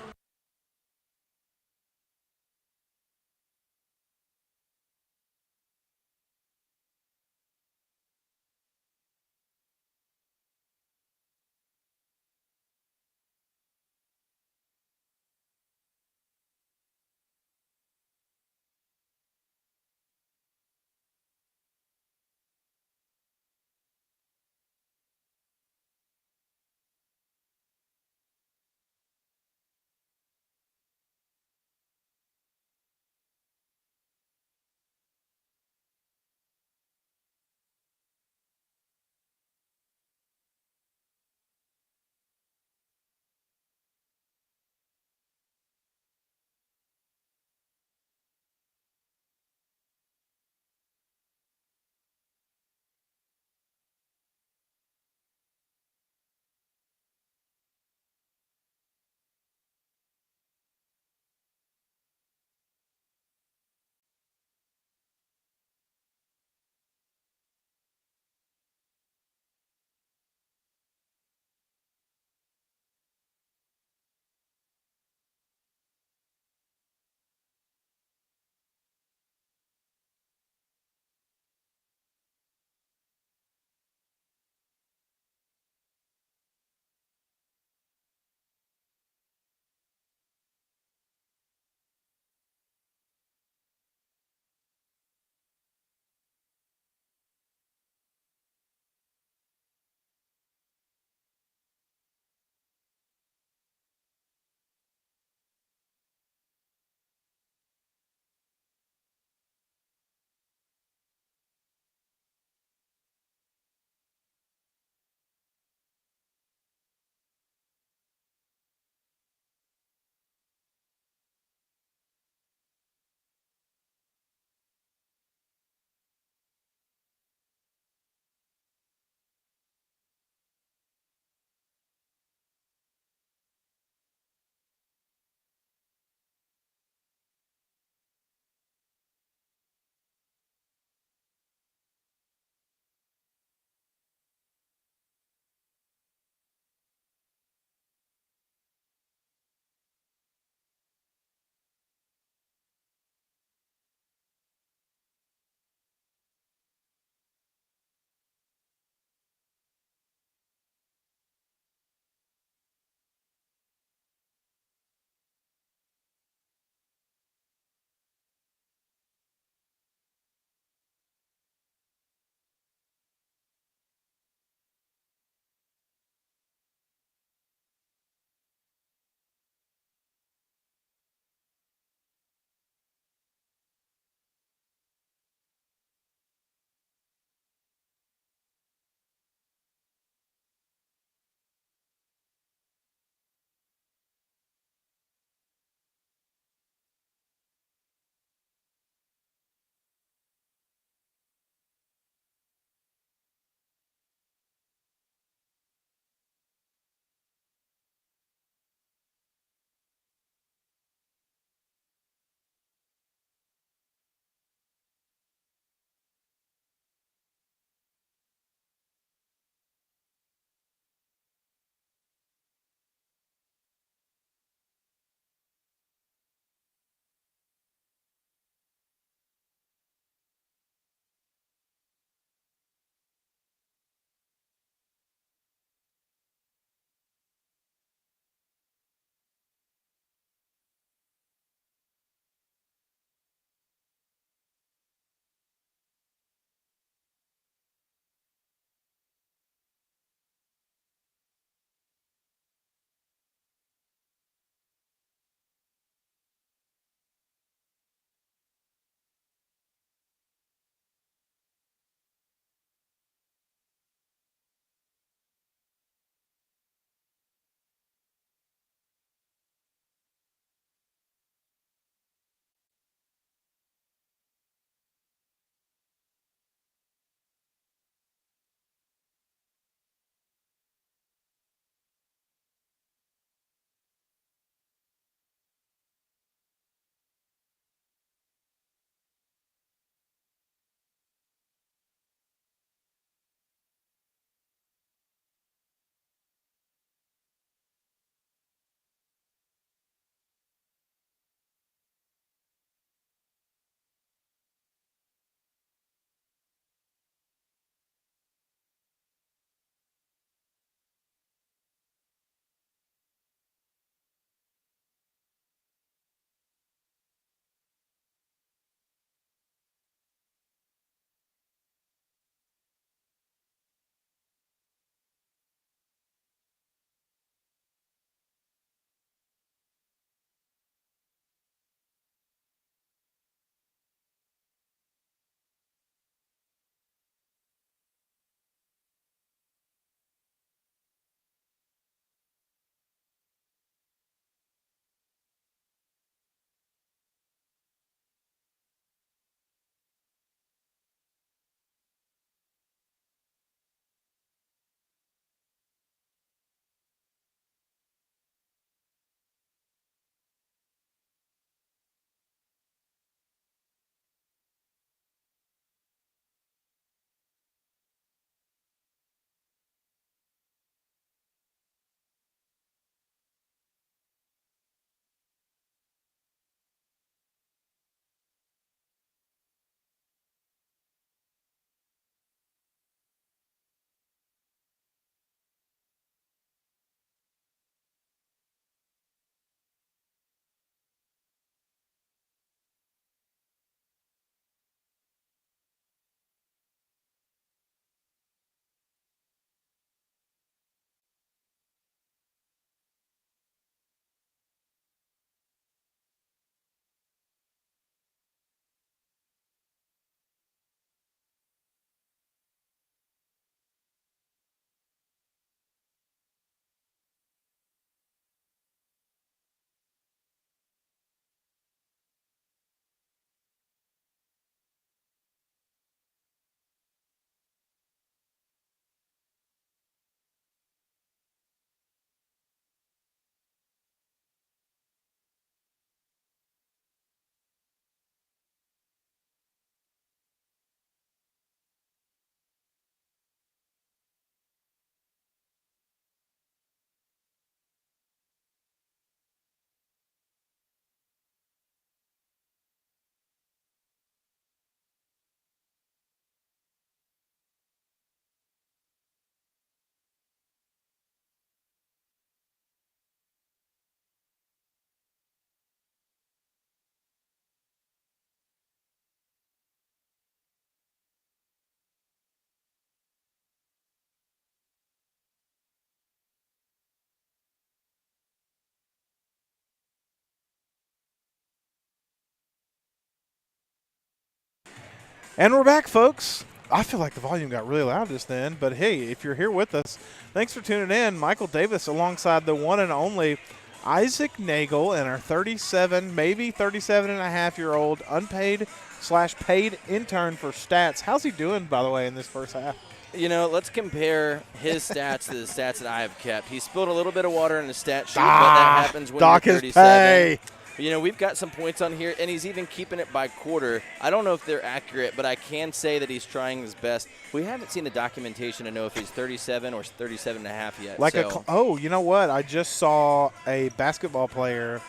And we're back, folks. I feel like the volume got really loud just then, but hey, if you're here with us, thanks for tuning in. Michael Davis alongside the one and only Isaac Nagel and our 37, maybe 37-and-a-half-year-old unpaid/paid intern for stats. How's he doing, by the way, in this first half? You know, let's compare his stats to the stats that I have kept. He spilled a little bit of water in the stat sheet, but that happens when Doc you're his 37. pay. You know, we've got some points on here, and he's even keeping it by quarter. I don't know if they're accurate, but I can say that he's trying his best. We haven't seen the documentation to know if he's 37 or 37 and a half yet. Like you know what? I just saw a basketball player,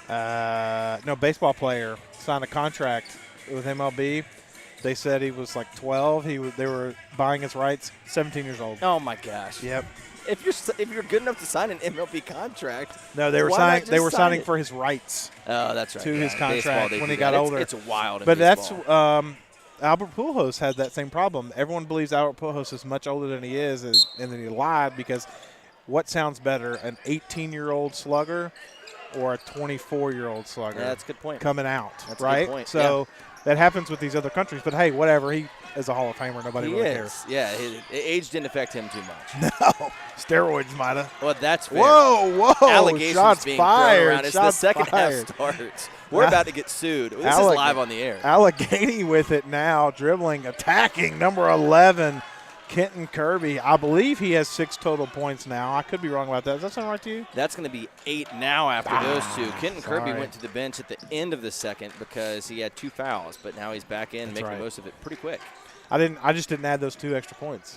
baseball player sign a contract with MLB. They said he was like 12. They were buying his rights. 17 years old. Oh my gosh. Yep. If you're good enough to sign an MLB contract, no, they were signing. They were signing for his rights. Oh, that's right. To his contract when he that. got older. It's wild. But that's Albert Pujols had that same problem. Everyone believes Albert Pujols is much older than he is, and then he lied because what sounds better, an 18-year-old slugger or a 24-year-old slugger? Yeah, that's a good point. Coming out, that's right? A good point. So that happens with these other countries. But hey, whatever. He is a Hall of Famer. Nobody really cares. Yeah, age didn't affect him too much. No, steroids might have. Well, that's fair. Whoa! Allegations Shots being fired. thrown around as the second fired. half starts. We're about to get sued. This is live on the air. Alleghany with it now, dribbling, attacking, number 11, Kenton Kirby. I believe he has 6 total points now. I could be wrong about that. Does that sound right to you? That's going to be 8 now after those two. Kenton Kirby went to the bench at the end of the second because he had 2 fouls, but now he's back in, making most of it pretty quick. I just didn't add those 2 extra points.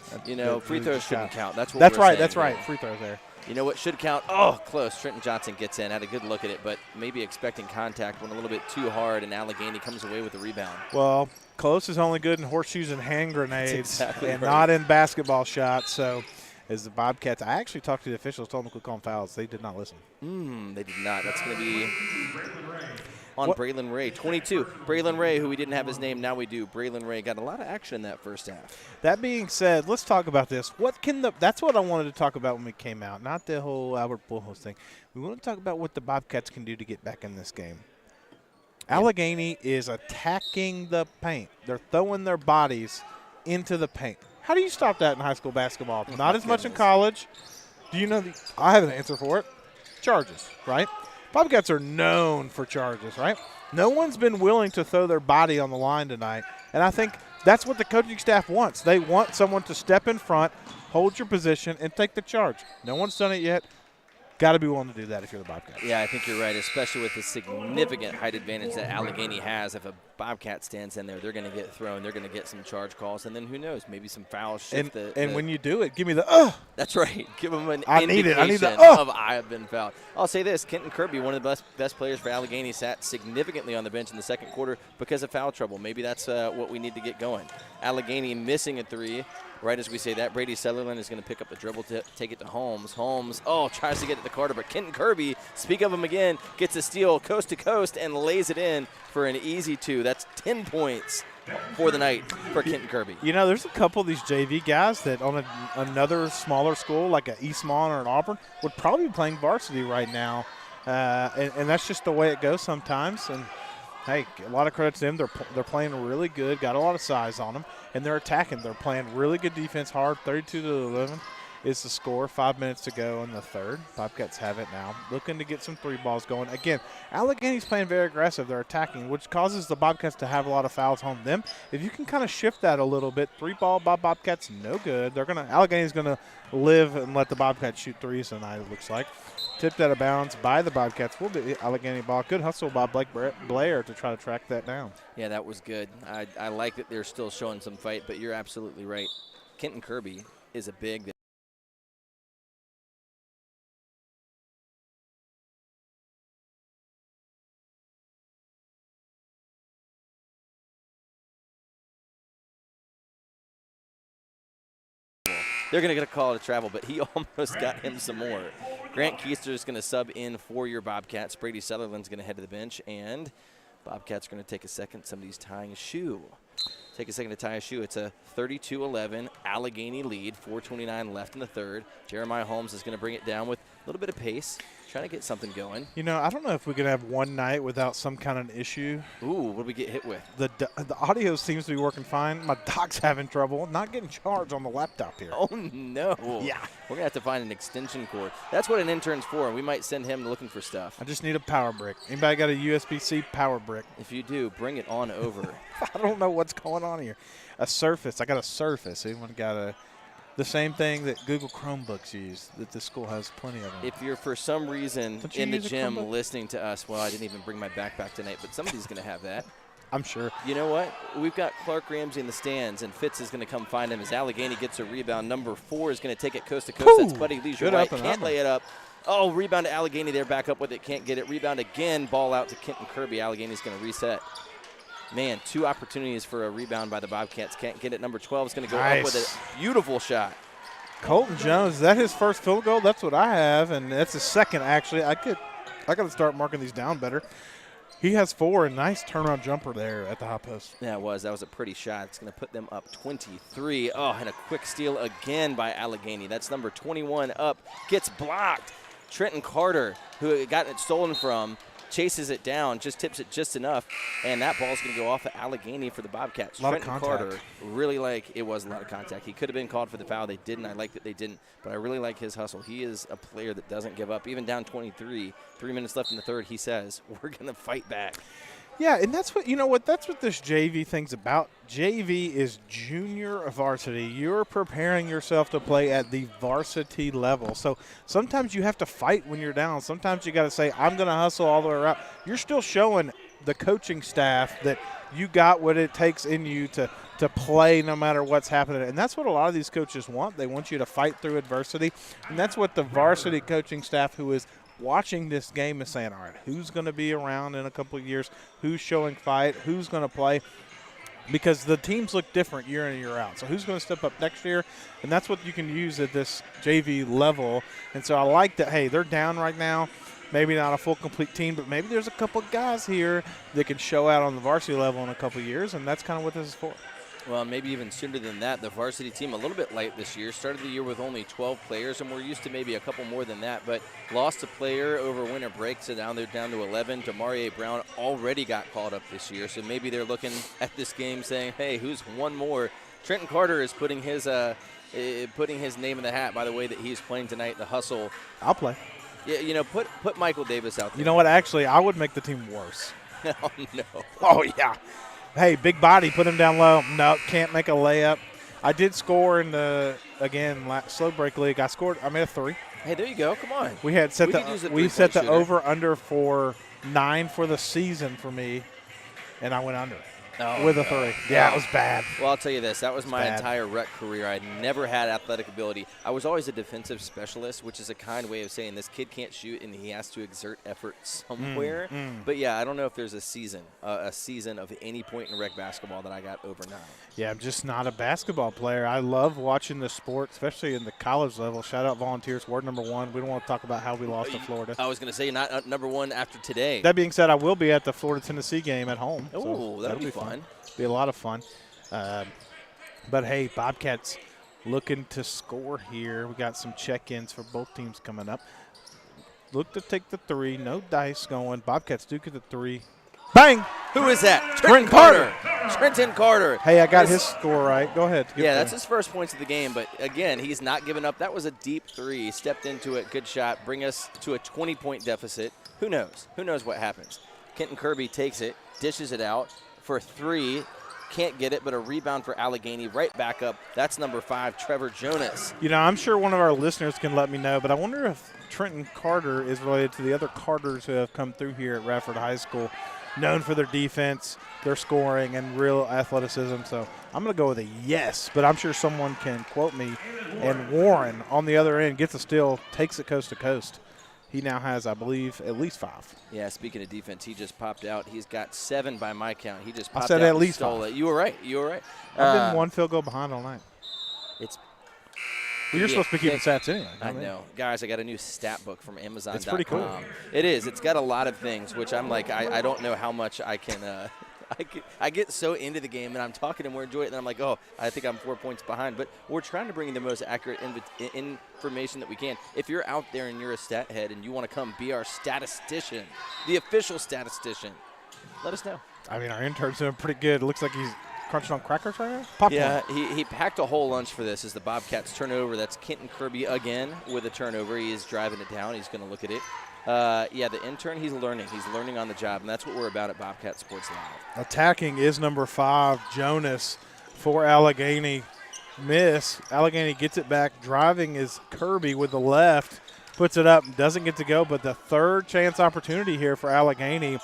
Free throws shouldn't count. That's right. That's right. Free throws there. You know what should count? Oh, close. Trenton Johnson gets in, had a good look at it, but maybe expecting contact went a little bit too hard, and Alleghany comes away with the rebound. Well, close is only good in horseshoes and hand grenades, and not in basketball shots. So, as the Bobcats, I actually talked to the officials, told them to quit calling fouls. They did not listen. They did not. That's going to be on Braylon Ray, 22. Braylon Ray, who we didn't have his name, now we do. Braylon Ray got a lot of action in that first half. That being said, let's talk about this. That's what I wanted to talk about when we came out, not the whole Albert Pujols thing. We want to talk about what the Bobcats can do to get back in this game. Alleghany is attacking the paint. They're throwing their bodies into the paint. How do you stop that in high school basketball? Not as much in college. Do you know I have an answer for it. Charges, right? Bobcats are known for charges, right? No one's been willing to throw their body on the line tonight, and I think that's what the coaching staff wants. They want someone to step in front, hold your position, and take the charge. No one's done it yet. Got to be willing to do that if you're the Bobcats. Yeah, I think you're right, especially with the significant height advantage that Alleghany has. If a Bobcat stands in there, they're going to get thrown. They're going to get some charge calls, and then who knows, maybe some fouls. And when you do it, give me the That's right. Give them an I indication need the of I have been fouled. I'll say this, Kenton Kirby, one of the best players for Alleghany, sat significantly on the bench in the second quarter because of foul trouble. Maybe that's what we need to get going. Alleghany missing a 3. Right as we say that, Brady Sutherland is going to pick up the dribble to take it to Holmes. Holmes, tries to get it to Carter, but Kenton Kirby, speak of him again, gets a steal coast to coast and lays it in for an easy 2. That's 10 points for the night for Kenton Kirby. You know, there's a couple of these JV guys that on another smaller school like an Eastmont or an Auburn would probably be playing varsity right now, and that's just the way it goes sometimes. And hey, a lot of credit to them. They're playing really good, got a lot of size on them, and they're attacking. They're playing really good defense hard. 32-11 is the score. 5 minutes to go in the third. Bobcats have it now. Looking to get some 3 balls going. Again, Alleghany's playing very aggressive. They're attacking, which causes the Bobcats to have a lot of fouls on them. If you can kind of shift that a little bit, 3 ball by Bobcats, no good. Alleghany's going to live and let the Bobcats shoot 3s tonight, it looks like. Tipped out of bounds by the Bobcats. Will be Alleghany ball. Good hustle by Blake Blair to try to track that down. Yeah, that was good. I like that they're still showing some fight, but you're absolutely right. Kenton Kirby is a big. They're going to get a call to travel, but he almost got him some more. Grant Keister is going to sub in for your Bobcats. Brady Sutherland's going to head to the bench, and Bobcats are going to take a second. Somebody's tying a shoe. Take a second to tie a shoe. It's a 32-11 Alleghany lead, 4:29 left in the third. Jeremiah Holmes is going to bring it down with a little bit of pace. trying to get something going. You know, I don't know if we could have one night without some kind of issue. Ooh, what did we get hit with? The audio seems to be working fine. My doc's having trouble not getting charged on the laptop here. Oh, no. Yeah. We're going to have to find an extension cord. That's what an intern's for. We might send him looking for stuff. I just need a power brick. Anybody got a USB-C power brick? If you do, bring it on over. I don't know what's going on here. A Surface. I got a Surface. Anyone got the same thing that Google Chromebooks use, that the school has plenty of them. If you're for some reason in the gym Chromebook? listening to us, well, I didn't even bring my backpack tonight, but somebody's going to have that. I'm sure. You know what? We've got Clark Ramsey in the stands, and Fitz is going to come find him as Alleghany gets a rebound. Number 4 is going to take it coast to coast. Ooh, That's Buddy Leisure good White. up and Can't under. lay it up. Oh, rebound to Alleghany. They're back up with it. Can't get it. Rebound again. Ball out to Kenton Kirby. Allegany's going to reset. Man, 2 opportunities for a rebound by the Bobcats. Can't get it. Number 12 is going to go up with a beautiful shot. Colton Jones, is that his first field goal? That's what I have, and that's his second, actually. I got to start marking these down better. He has 4, and nice turnaround jumper there at the high post. Yeah, it was. That was a pretty shot. It's going to put them up 23. Oh, and a quick steal again by Alleghany. That's number 21 up. Gets blocked. Trenton Carter, who got it stolen from, chases it down, just tips it just enough, and that ball's going to go off at Alleghany for the Bobcats. Trenton Carter, really it was a lot of contact. He could have been called for the foul. They didn't. I like that they didn't, but I really like his hustle. He is a player that doesn't give up. Even down 23, 3 minutes left in the third, he says, we're going to fight back. Yeah, and that's what, that's what this JV thing's about. JV is junior varsity. You're preparing yourself to play at the varsity level. So sometimes you have to fight when you're down. Sometimes you got to say, I'm going to hustle all the way around. You're still showing the coaching staff that you got what it takes in you to play no matter what's happening. And that's what a lot of these coaches want. They want you to fight through adversity. And that's what the varsity coaching staff who is watching this game is saying, all right, who's going to be around in a couple of years? Who's showing fight? Who's going to play? Because the teams look different year in and year out. So who's going to step up next year? And that's what you can use at this JV level. And so I like that, hey, they're down right now. Maybe not a full, complete team, but maybe there's a couple of guys here that can show out on the varsity level in a couple of years, and that's kind of what this is for. Well, maybe even sooner than that. The varsity team a little bit light this year. Started the year with only 12 players, and we're used to maybe a couple more than that. But lost a player over winter break, so now they're down to 11. Demarie Brown already got called up this year, so maybe they're looking at this game saying, hey, who's one more? Trenton Carter is putting his name in the hat by the way that he's playing tonight, the hustle. I'll play. Yeah, put Michael Davis out there. You know what? Actually, I would make the team worse. Oh, no. Oh, yeah. Hey, big body, put him down low. No, can't make a layup. I did score in the, slow break league. I made a 3. Hey, there you go. Come on. We had set the over-under for 9 for the season for me, and I went under with a 3. Yeah, it was bad. Well, I'll tell you this. That was my bad. entire rec career. I never had athletic ability. I was always a defensive specialist, which is a kind way of saying this kid can't shoot and he has to exert effort somewhere. But, yeah, I don't know if there's a season of any point in rec basketball that I got over 9. Yeah, I'm just not a basketball player. I love watching the sport, especially in the college level. Shout out Volunteers, word number 1. We don't want to talk about how we lost to Florida. I was going to say not number 1 after today. That being said, I will be at the Florida-Tennessee game at home. Oh, so that'll be fun. Be a lot of fun. But, hey, Bobcats looking to score here. We got some check-ins for both teams coming up. Look to take the 3. No dice going. Bobcats do get the 3. Bang! Who is that? Trenton Carter. Trenton Carter. Hey, I got his score right. Go ahead. Yeah, that's his first points of the game. But, again, he's not giving up. That was a deep 3. Stepped into it. Good shot. Bring us to a 20-point deficit. Who knows? Who knows what happens? Kenton Kirby takes it, dishes it out for 3. Can't get it, but a rebound for Alleghany. Right back up. That's number 5, Trevor Jonas. I'm sure one of our listeners can let me know, but I wonder if Trenton Carter is related to the other Carters who have come through here at Radford High School, known for their defense, their scoring, and real athleticism. So I'm going to go with a yes, but I'm sure someone can quote me. And Warren on the other end gets a steal, takes it coast to coast. He now has, I believe, at least 5. Yeah, speaking of defense, he just popped out. He's got 7 by my count. He just popped out. I said at least stole 5. It. You were right. I've been 1 field goal behind all night. You're supposed to be keeping stats anyway. I know. Guys, I got a new stat book from Amazon.com. It's pretty cool. It is. It's got a lot of things, which I'm like, I don't know how much I can I get so into the game, and I'm talking and we're enjoying it, and I'm like, oh, I think I'm 4 points behind. But we're trying to bring you the most accurate information that we can. If you're out there and you're a stat head and you want to come be our statistician, the official statistician, let us know. I mean, our intern's doing pretty good. It looks like he's crunching on crackers right now. Popcorn. Yeah, he packed a whole lunch for this as the Bobcats turn over. That's Kenton Kirby again with a turnover. He is driving it down. He's going to look at it. Yeah, the intern, he's learning. He's learning on the job, and that's what we're about at Bobcat Sports Live. Attacking is number 5, Jonas, for Alleghany. Miss. Alleghany gets it back. Driving is Kirby with the left. Puts it up. Doesn't get to go, but the third chance opportunity here for Alleghany.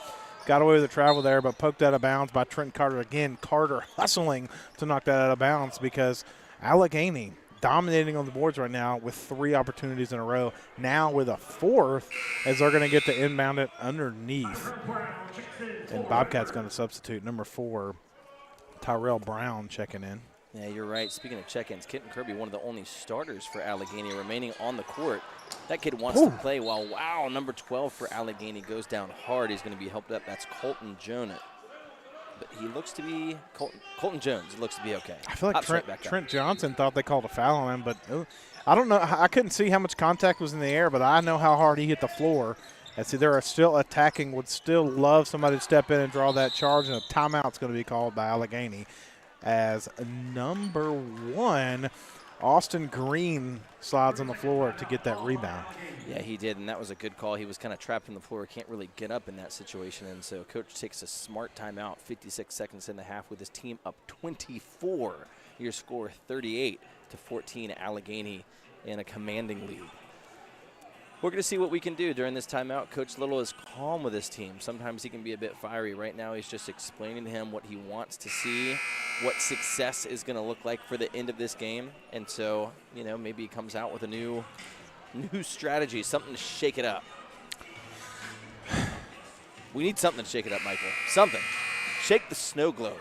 Got away with the travel there, but poked out of bounds by Trent Carter. Again, Carter hustling to knock that out of bounds because Alleghany dominating on the boards right now with 3 opportunities in a row. Now with a 4th as they're going to get to inbound it underneath. And Bobcat's going to substitute number 4, Tyrell Brown checking in. Yeah, you're right. Speaking of check-ins, Kenton Kirby, one of the only starters for Alleghany remaining on the court. That kid wants to play well. Wow, number 12 for Alleghany goes down hard. He's going to be helped up. That's Colton Jones. But he looks to be Colton Jones looks to be okay. I feel like Trent Johnson thought they called a foul on him, but I don't know. I couldn't see how much contact was in the air, but I know how hard he hit the floor. And see, they're still attacking, would still love somebody to step in and draw that charge, and a timeout's going to be called by Alleghany as number 1, Austin Green slides on the floor to get that rebound. Yeah, he did, and that was a good call. He was kind of trapped on the floor, can't really get up in that situation, and so Coach takes a smart timeout, 56 seconds in the half with his team up 24. Your score 38-14, Alleghany in a commanding lead. We're going to see what we can do during this timeout. Coach Little is calm with his team. Sometimes he can be a bit fiery. Right now he's just explaining to him what he wants to see, what success is going to look like for the end of this game. And so, you know, maybe he comes out with a new strategy, something to shake it up. We need something to shake it up, Michael. Something. Shake the snow globe.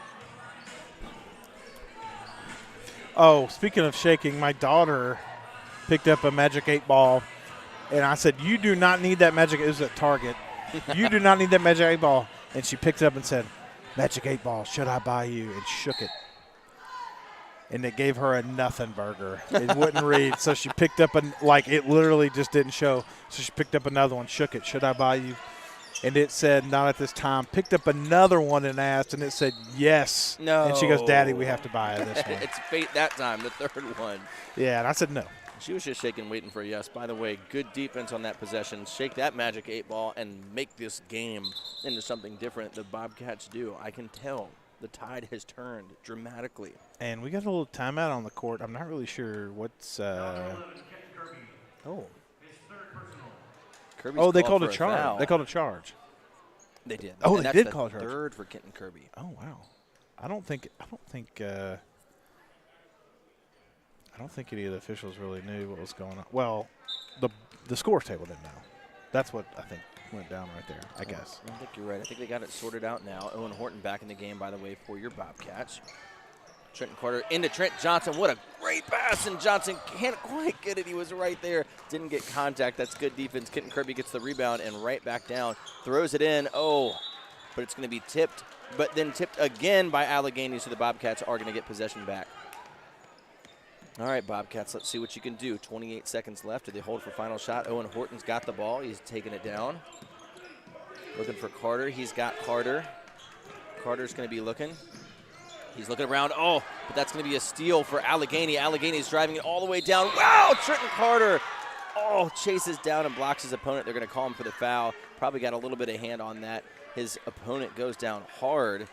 Oh, speaking of shaking, my daughter picked up a Magic 8 ball. And I said, you do not need that Magic. It was at Target. You do not need that Magic 8 ball. And she picked it up and said, Magic 8 ball, should I buy you? And shook it. And it gave her a nothing burger. It wouldn't read. So she picked up, it literally just didn't show. So she picked up another one, shook it. Should I buy you? And it said, not at this time. Picked up another one and asked, and it said, yes. No. And she goes, Daddy, we have to buy this one. It's fate that time, the third one. Yeah, and I said no. She was just shaking, waiting for a yes. By the way, good defense on that possession. Shake that Magic 8 ball and make this game into something different. The Bobcats do. I can tell the tide has turned dramatically. And we got a little timeout on the court. I'm not really sure what's Kirby's they called a foul. charge. They called a charge. They did. Oh, and they that's did the call a charge. Third for Kenton Kirby. Oh wow. I don't think any of the officials really knew what was going on. Well, the scores table didn't know. That's what I think went down right there, I guess. I think you're right. I think they got it sorted out now. Owen Horton back in the game, by the way, for your Bobcats. Trenton Carter into Trent Johnson. What a great pass, and Johnson can't quite get it. He was right there. Didn't get contact. That's good defense. Kenton Kirby gets the rebound and right back down. Throws it in. Oh, but it's going to be tipped, but then tipped again by Alleghany, so the Bobcats are going to get possession back. All right, Bobcats, let's see what you can do. 28 seconds left. Do they hold for final shot? Owen Horton's got the ball. He's taking it down. Looking for Carter. He's got Carter. Carter's going to be looking. He's looking around. Oh, but that's going to be a steal for Alleghany. Allegany's driving it all the way down. Wow, Trenton Carter. Oh, chases down and blocks his opponent. They're going to call him for the foul. Probably got a little bit of hand on that. His opponent goes down hard.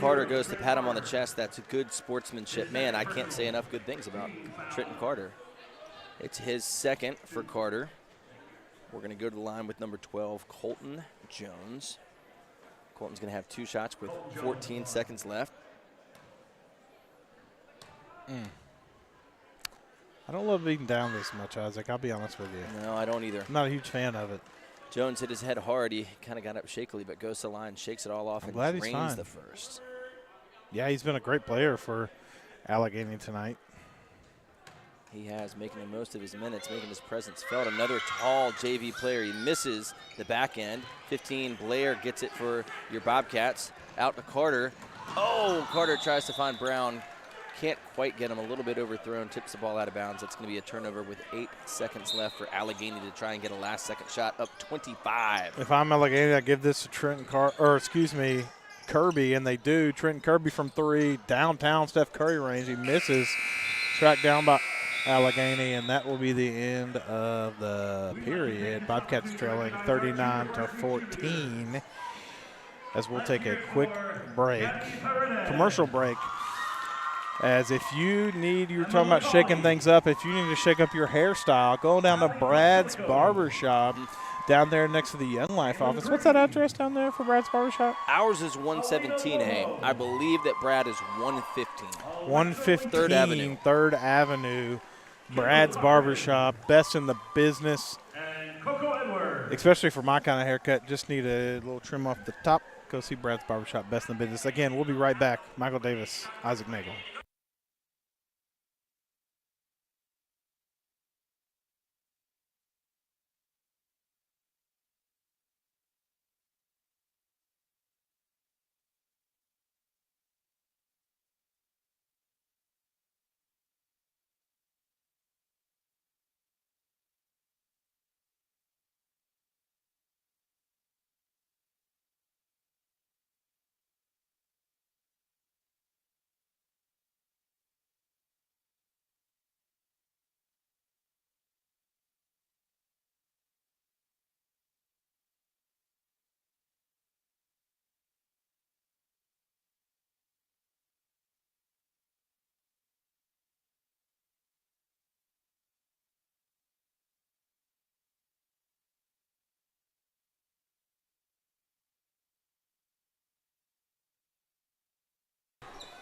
Carter goes to pat him on the chest. That's good sportsmanship. Man, I can't say enough good things about Trenton Carter. It's his second for Carter. We're going to go to the line with number 12, Colton Jones. Colton's going to have 2 shots with 14 seconds left. I don't love being down this much, Isaac. I'll be honest with you. No, I don't either. I'm not a huge fan of it. Jones hit his head hard. He kind of got up shakily, but goes to the line, shakes it all off, and drains the first. Yeah, he's been a great player for Alleghany tonight. He has, making the most of his minutes, making his presence felt. Another tall JV player. He misses the back end. 15, Blair gets it for your Bobcats. Out to Carter. Oh, Carter tries to find Brown. Can't quite get him, a little bit overthrown, tips the ball out of bounds. That's going to be a turnover with 8 seconds left for Alleghany to try and get a last-second shot, up 25. If I'm Alleghany, I give this to Kirby, and they do. Trenton Kirby from 3, downtown Steph Curry range. He misses, tracked down by Alleghany, and that will be the end of the period. Bobcats trailing 39-14. As we'll take a quick break, commercial break. As if you were talking about shaking things up, if you need to shake up your hairstyle, go down to Brad's Barbershop down there next to the Young Life office. What's that address down there for Brad's Barbershop? Ours is 117A. I believe that Brad is 115. 115 3rd Avenue. 3rd Avenue. Brad's Barbershop, best in the business. Especially for my kind of haircut, just need a little trim off the top. Go see Brad's Barbershop, best in the business. Again, we'll be right back. Michael Davis, Isaac Nagel.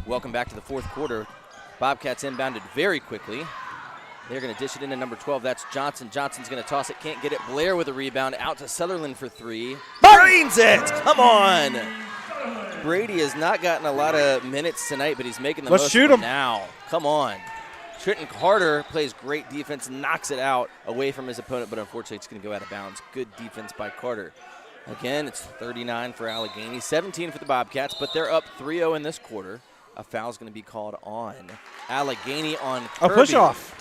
Welcome back to the 4th quarter. Bobcats inbounded very quickly. They're going to dish it into number 12. That's Johnson. Johnson's going to toss it. Can't get it. Blair with a rebound. Out to Sutherland for 3. Brains it! Come on! Brady has not gotten a lot of minutes tonight, but he's making the most of it now. Come on. Trenton Carter plays great defense, knocks it out away from his opponent, but unfortunately it's going to go out of bounds. Good defense by Carter. Again, it's 39 for Alleghany, 17 for the Bobcats, but they're up 3-0 in this quarter. A foul's going to be called on Alleghany on Kirby. A push-off.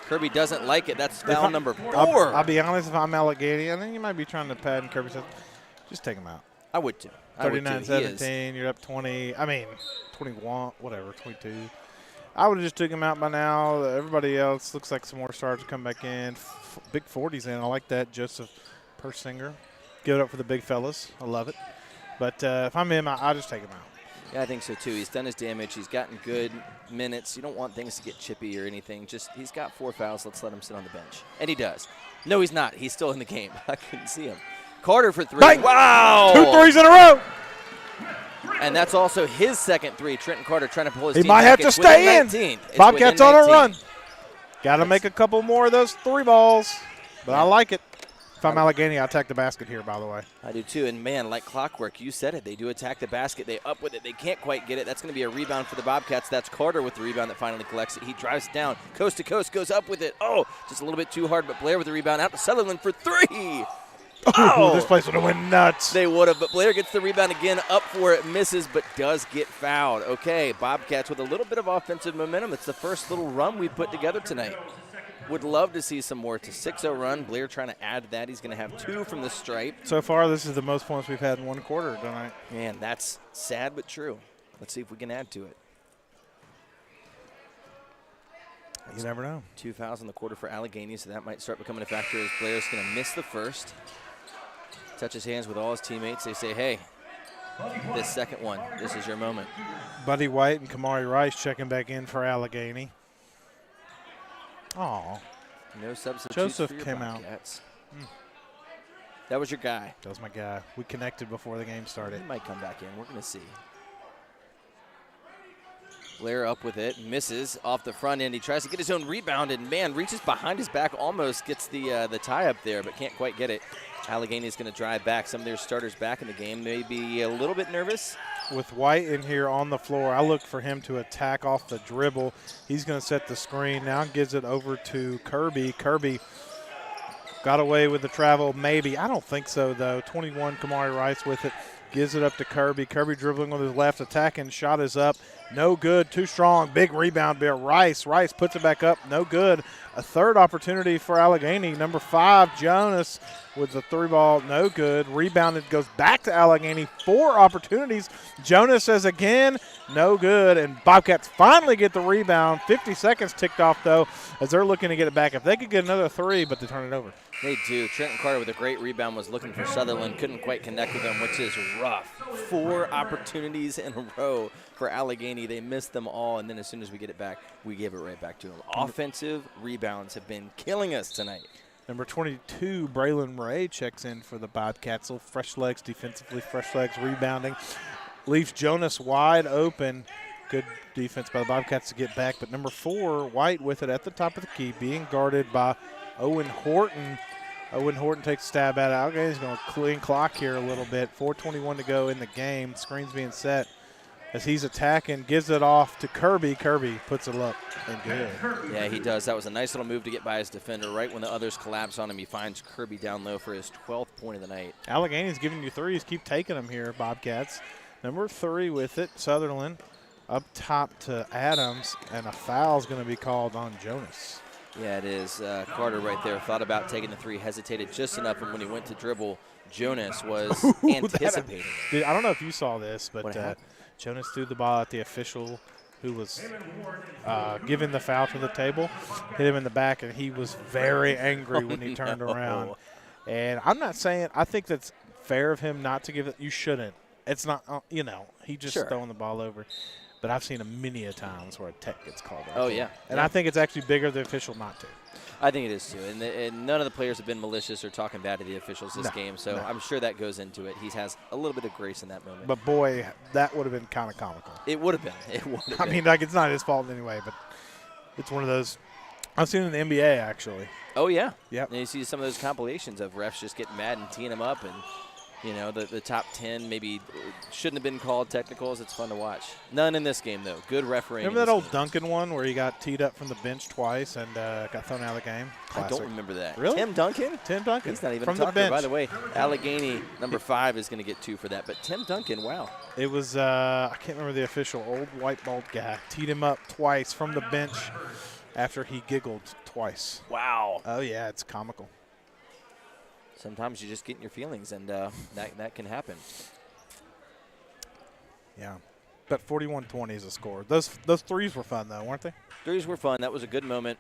Kirby doesn't like it. That's foul number 4. I'll be honest, if I'm Alleghany, I think you might be trying to pad, and Kirby says, just take him out. I would too. 39-17, you're up 21, whatever, 22. I would have just took him out by now. Everybody else looks like some more stars to come back in. Big 40s in. I like that. Joseph Persinger. Give it up for the big fellas. I love it. But if I'm him, I'll just take him out. Yeah, I think so too. He's done his damage. He's gotten good minutes. You don't want things to get chippy or anything. Just he's got 4 fouls. Let's let him sit on the bench. And he does. No, he's not. He's still in the game. I couldn't see him. Carter for 3. Bang! Wow! 2 threes in a row. And that's also his second 3. Trenton Carter trying to pull his he team might back. have to stay in. Bobcats on a run. Got to make a couple more of those 3 balls. But I like it. If I'm Alleghany, I'll attack the basket here, by the way. I do too. And, man, like clockwork, you said it. They do attack the basket. They up with it. They can't quite get it. That's going to be a rebound for the Bobcats. That's Carter with the rebound that finally collects it. He drives it down. Coast to coast, goes up with it. Oh, just a little bit too hard. But Blair with the rebound out to Sutherland for 3. Oh, this place would have went nuts. They would have, but Blair gets the rebound again, up for it, misses, but does get fouled. Okay, Bobcats with a little bit of offensive momentum. It's the first little run we put together tonight. Would love to see some more. It's a 6-0 run. Blair trying to add to that. He's going to have 2 from the stripe. So far, this is the most points we've had in one quarter tonight. Man, that's sad but true. Let's see if we can add to it. You never know. 2 fouls in the quarter for Alleghany, so that might start becoming a factor as Blair's going to miss the first. Touches hands with all his teammates. They say, hey, this second one, this is your moment. Buddy White and Kamari Rice checking back in for Alleghany. Oh, no substitutes. Joseph for your came Bobcats. That was your guy. That was my guy. We connected before the game started. He might come back in. We're going to see. Blair up with it, misses off the front end. He tries to get his own rebound, and, man, reaches behind his back, almost gets the tie up there, but can't quite get it. Alleghany is going to drive back. Some of their starters back in the game may be a little bit nervous. with White in here on the floor, I look for him to attack off the dribble. He's going to set the screen. Now gives it over to Kirby. Kirby got away with the travel, maybe. I don't think so, though. 21, Kamari Rice with it. Gives it up to Kirby. Kirby dribbling with his left, attacking. Shot is up. No good. Too strong. Big rebound there. Rice puts it back up. No good. A third opportunity for Alleghany. Number 5, Jonas with the 3-ball. No good. Rebounded. Goes back to Alleghany. 4 opportunities. Jonas says again. No good. And Bobcats finally get the rebound. 50 seconds ticked off, though, as they're looking to get it back. If they could get another 3, but they turn it over. They do. Trenton Carter with a great rebound was looking for Sutherland. Couldn't quite connect with him, which is rough. 4 opportunities in a row for Alleghany. They missed them all, and then as soon as we get it back, we give it right back to them. Offensive rebounds have been killing us tonight. Number 22, Braylon Ray checks in for the Bobcats. Little fresh legs defensively, fresh legs rebounding. Leaves Jonas wide open. Good defense by the Bobcats to get back. But number 4, White with it at the top of the key, being guarded by Owen Horton. Owen Horton takes a stab at it. Allegany's going to clean clock here a little bit. 4:21 to go in the game. Screen's being set as he's attacking. Gives it off to Kirby. Kirby puts it up and good. Yeah, he does. That was a nice little move to get by his defender. Right when the others collapse on him, he finds Kirby down low for his 12th point of the night. Allegany's giving you threes. Keep taking them here, Bobcats. Number 3 with it, Sutherland. Up top to Adams, and a foul's going to be called on Jonas. Yeah, it is. Carter right there thought about taking the 3, hesitated just enough, and when he went to dribble, Jonas was anticipating it. I don't know if you saw this, but Jonas threw the ball at the official who was giving the foul to the table, hit him in the back, and he was very angry when he turned around. And I'm not saying – I think that's fair of him not to give it – you shouldn't. It's not he just throwing the ball over. But I've seen him many a times where a tech gets called out. Oh, yeah. And I think it's actually bigger the official not to. I think it is, too. And none of the players have been malicious or talking bad to the officials this game, so I'm sure that goes into it. He has a little bit of grace in that moment. But, boy, that would have been kind of comical. It would have been. It would have been. I mean, like, it's not his fault anyway, but it's one of those. I've seen it in the NBA, actually. Oh, yeah. Yep. And you see some of those compilations of refs just getting mad and teeing them up, and the top 10 maybe shouldn't have been called technicals. It's fun to watch. None in this game, though. Good refereeing. Remember that old Duncan one where he got teed up from the bench twice and got thrown out of the game? Classic. I don't remember that. Really? Tim Duncan? Tim Duncan. He's not even from a talker. the bench. By the way, Alleghany, number 5, is going to get 2 for that. But Tim Duncan, wow. It was, I can't remember the official, old white bald guy. Teed him up twice from the bench after he giggled twice. Wow. Oh, yeah, it's comical. Sometimes you just get in your feelings, and that can happen. Yeah. But 41-20 is a score. Those threes were fun, though, weren't they? Threes were fun. That was a good moment.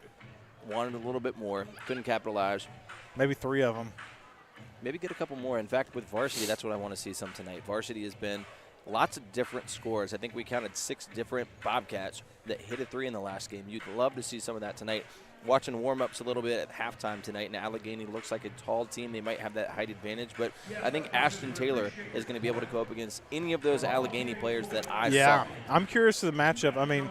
Wanted a little bit more. Couldn't capitalize. Maybe 3 of them. Maybe get a couple more. In fact, with varsity, that's what I want to see some tonight. Varsity has been lots of different scores. I think we counted 6 different Bobcats that hit a 3 in the last game. You'd love to see some of that tonight. Watching warm-ups a little bit at halftime tonight, and Alleghany looks like a tall team. They might have that height advantage, but I think Ashton Taylor is going to be able to go up against any of those Alleghany players that I saw. Yeah, I'm curious to the matchup. I mean,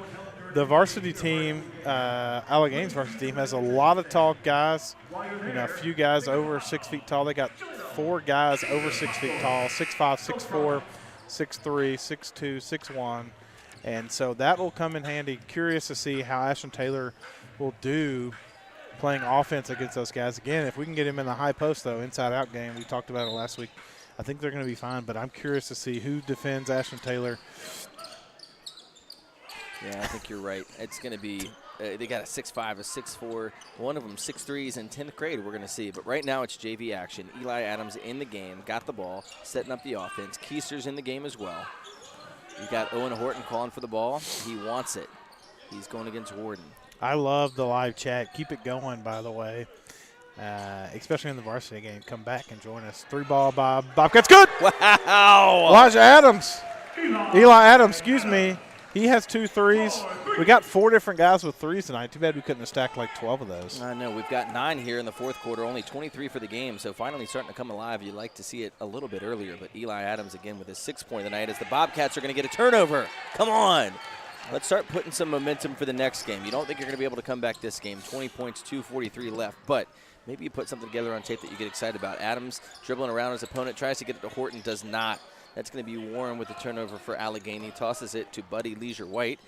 the varsity team, Allegany's varsity team, has a lot of tall guys, a few guys over 6 feet tall. They got 4 guys over 6 feet tall, 6'5", 6'4", 6'3", 6'2", 6'1", and so that will come in handy. Curious to see how Ashton Taylor will do playing offense against those guys. Again, if we can get him in the high post, though, inside-out game, we talked about it last week, I think they're going to be fine, but I'm curious to see who defends Ashton Taylor. Yeah, I think you're right. It's going to be they got a 6'5", a 6'4", one of them 6'3", in 10th grade we're going to see. But right now it's JV action. Eli Adams in the game, got the ball, setting up the offense. Keister's in the game as well. You got Owen Horton calling for the ball. He wants it. He's going against Warden. I love the live chat. Keep it going, by the way, especially in the varsity game. Come back and join us. 3-ball by Bobcats. Good. Wow. Elijah Adams. Eli Adams, excuse me. He has 2 threes. We got 4 different guys with 3s tonight. Too bad we couldn't have stacked like 12 of those. I know. We've got 9 here in the 4th quarter, only 23 for the game, so finally starting to come alive. You'd like to see it a little bit earlier, but Eli Adams again with his 6th point of the night as the Bobcats are going to get a turnover. Come on. Let's start putting some momentum for the next game. You don't think you're going to be able to come back this game. 20 points, 2:43 left, but maybe you put something together on tape that you get excited about. Adams dribbling around his opponent, tries to get it to Horton, does not. That's going to be Warren with the turnover for Alleghany. Tosses it to Buddy Leisure White.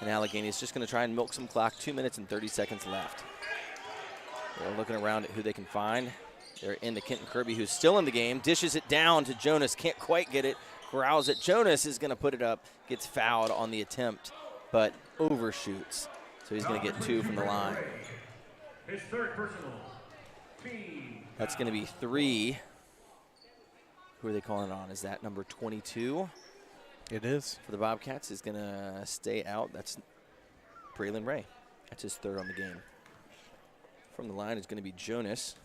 And Alleghany is just going to try and milk some clock. 2 minutes and 30 seconds left. They're looking around at who they can find. They're into Kenton Kirby, who's still in the game. Dishes it down to Jonas. Can't quite get it. Corrals it. Jonas is going to put it up. Gets fouled on the attempt, but overshoots. So he's going to get 2 from the line. His third personal. That's going to be 3. Who are they calling it on? Is that number 22? It is. For the Bobcats is going to stay out. That's Braylon Ray. That's his 3rd on the game. From the line is going to be Jonas.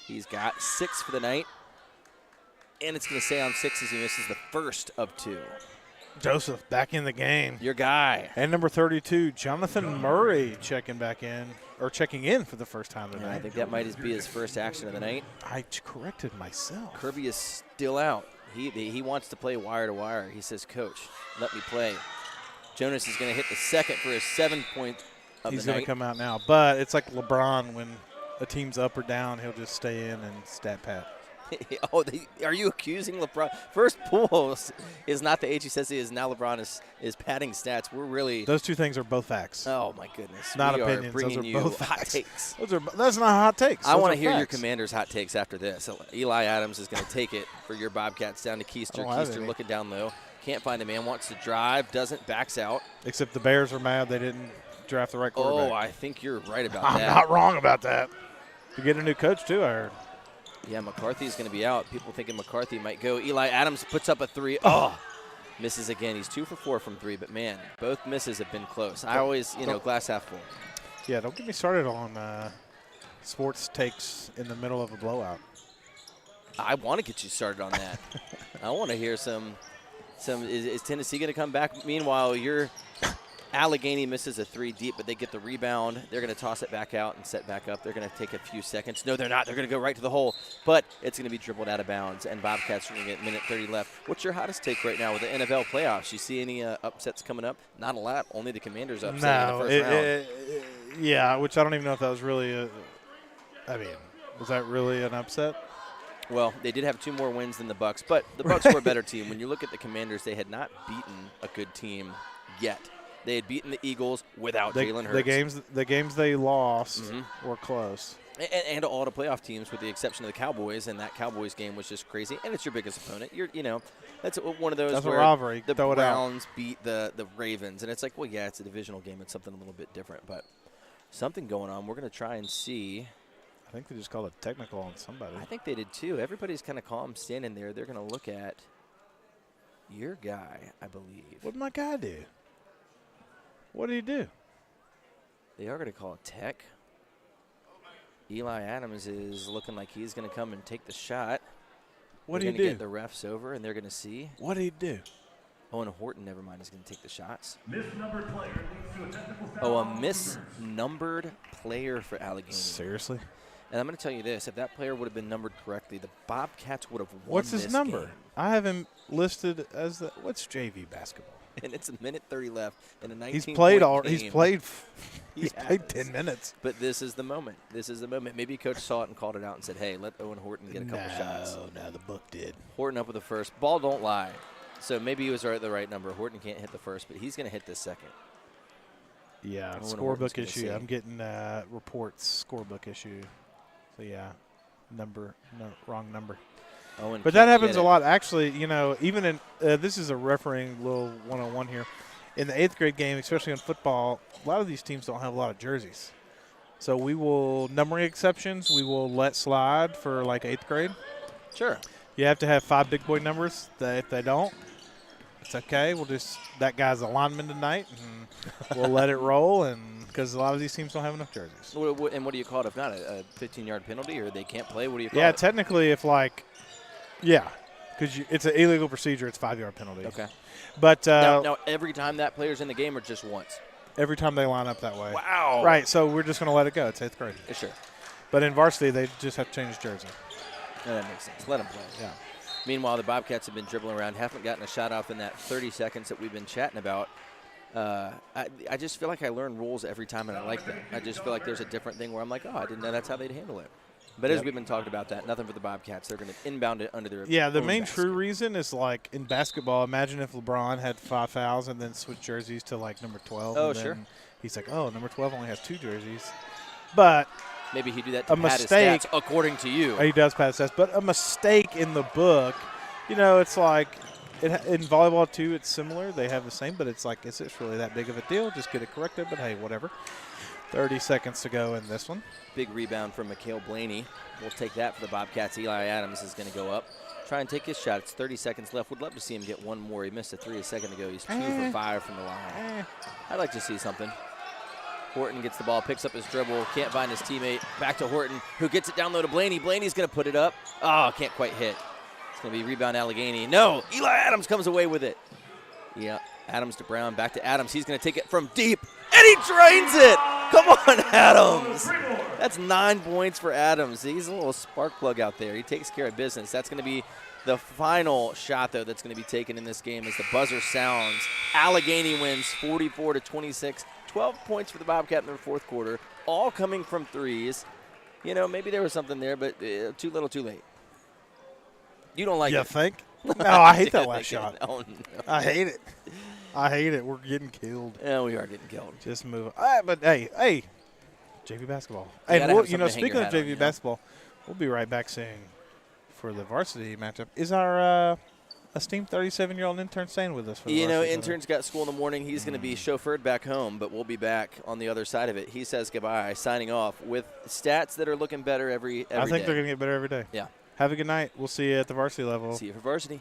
He's got 6 for the night. And it's going to stay on 6 as he misses the first of 2. Joseph back in the game. Your guy. And number 32, Jonathan Murray checking in for the first time tonight. Yeah, I think that might be his first action of the night. I corrected myself. Kirby is still out. He wants to play wire to wire. He says, "Coach, let me play." Jonas is going to hit the second for his 7th point of He's the going night. to come out now. But it's like LeBron when a team's up or down, he'll just stay in and stat pat. Oh, are you accusing LeBron? First pool is not the age he says he is. Now LeBron is padding stats. We're really. Those two things are both facts. Oh, my goodness. Not we opinions. Are bringing those are you both hot facts. takes. That's not hot takes. I want to to hear your Commanders' hot takes after this. Eli Adams is going to take it for your Bobcats down to Keister. Keister looking down low. Can't find a man. Wants to drive. Doesn't. Backs out. Except the Bears are mad they didn't draft the right quarterback. Oh, I think you're right about I'm that. I'm not wrong about that. You get a new coach, too, I heard. Yeah, McCarthy's going to be out. People thinking McCarthy might go. Eli Adams puts up a 3. Oh, misses again. He's 2 for 4 from 3, but, man, both misses have been close. I always, glass half full. Yeah, don't get me started on sports takes in the middle of a blowout. I want to get you started on that. I want to hear some is Tennessee going to come back? Meanwhile, your Alleghany misses a 3 deep, but they get the rebound. They're going to toss it back out and set back up. They're going to take a few seconds. No, they're not. They're going to go right to the hole, but it's going to be dribbled out of bounds, and Bobcats are going to get minute 30 left. What's your hottest take right now with the NFL playoffs? You see any upsets coming up? Not a lot. Only the Commanders upset in the first round. Yeah, which I don't even know if that was really was that really an upset? Well, they did have 2 more wins than the Bucs, but the Bucs were a better team. When you look at the Commanders, they had not beaten a good team yet. They had beaten the Eagles without Jalen Hurts. The games they lost were close. And all the playoff teams, with the exception of the Cowboys, and that Cowboys game was just crazy. And it's your biggest opponent. That's one of those. That's where a rivalry. The Browns beat the Ravens, and it's like, well, yeah, it's a divisional game. It's something a little bit different, but something going on. We're going to try and see. I think they just called a technical on somebody. I think they did too. Everybody's kind of calm standing there. They're going to look at your guy, I believe. What did my guy do? What did he do? They are going to call a tech. Eli Adams is looking like he's going to come and take the shot. What they're did he do? Get the refs over, and they're going to see. What did he do? Owen Horton, never mind, is going to take the shots. Misnumbered player leads to a technical foul. Oh, a misnumbered player for Alleghany. Seriously? And I'm going to tell you this. If that player would have been numbered correctly, the Bobcats would have won What's his this number? game. I have him listed as what's JV basketball? And it's a minute 30 left in a 19 He's played point game. He's played Yes. 10 minutes. But this is the moment. This is the moment. Maybe Coach saw it and called it out and said, hey, let Owen Horton get a couple shots. No, the book did. Horton up with the first. Ball don't lie. So maybe he was right at the right number. Horton can't hit the first, but he's going to hit the second. Yeah, Owen scorebook Horton's gonna issue. see. I'm getting reports, scorebook issue. So, yeah, wrong number. Owen But that can't happens get a it. lot. Actually, even in this is a refereeing little one-on-one here. In the 8th grade game, especially in football, a lot of these teams don't have a lot of jerseys. So we will, numbering exceptions, we will let slide for like 8th grade. Sure. You have to have 5 big boy numbers. If they don't, it's okay. That guy's a lineman tonight, and we'll let it roll. And because a lot of these teams don't have enough jerseys. And what do you call it if not? A 15-yard penalty, or they can't play? What do you call Yeah, it? technically, because it's an illegal procedure, it's 5-yard penalty. Okay. But Now, every time that player's in the game, or just once? every time they line up that way. Wow. Right, so we're just going to let it go. It's 8th grade. Yeah, sure. But in varsity, they just have to change jersey. No, that makes sense. Let them play. Yeah. Meanwhile, the Bobcats have been dribbling around, haven't gotten a shot off in that 30 seconds that we've been chatting about. I just feel like I learn rules every time, and I like that. I just feel like there's a different thing where I'm like, oh, I didn't know that's how they'd handle it. But as we've been talking about that, nothing for the Bobcats. They're going to inbound it under their the own main basket. true reason is like in basketball. Imagine if LeBron had 5 fouls and then switched jerseys to like number 12. Oh, and sure. then he's like, oh, number 12 only has 2 jerseys. But Maybe he'd do that to a pad his mistake- stats, according to you. he does pass test. But a mistake in the book, it's like in volleyball too. It's similar. They have the same, but it's like, is it really that big of a deal? Just get it corrected. But hey, whatever. 30 seconds to go in this one. Big rebound from Mikhail Blaney. We'll take that for the Bobcats. Eli Adams is going to go up. Try and take his shot. It's 30 seconds left. Would love to see him get one more. He missed a 3 a second ago. He's 2 for 5 from the line. I'd like to see something. Horton gets the ball, picks up his dribble, can't find his teammate. Back to Horton, who gets it down low to Blaney. Blaney's going to put it up. Oh, can't quite hit. It's going to be rebound Alleghany. No, Eli Adams comes away with it. Yeah, Adams to Brown, back to Adams. He's going to take it from deep, and he drains it. Come on, Adams. That's 9 points for Adams. He's a little spark plug out there. He takes care of business. That's going to be the final shot, though, that's going to be taken in this game as the buzzer sounds. Alleghany wins 44-26. 12 points for the Bobcat in the fourth quarter, all coming from threes. Maybe there was something there, but too little, too late. You don't like You it? think? No, I hate that last think shot. Oh, no. I hate it. I hate it. We're getting killed. Yeah, we are getting killed. Just move. But hey, JV basketball. You gotta And have something to hang speaking your of hat on, JV basketball, we'll be right back soon for the varsity matchup. Is our esteemed 37-year-old intern staying with us for the varsity Intern's got school in the morning. He's going to be chauffeured back home, but we'll be back on the other side of it. He says goodbye, signing off with stats that are looking better every I think day. they're going to get better every day. Yeah. Have a good night. We'll see you at the varsity level. See you for varsity.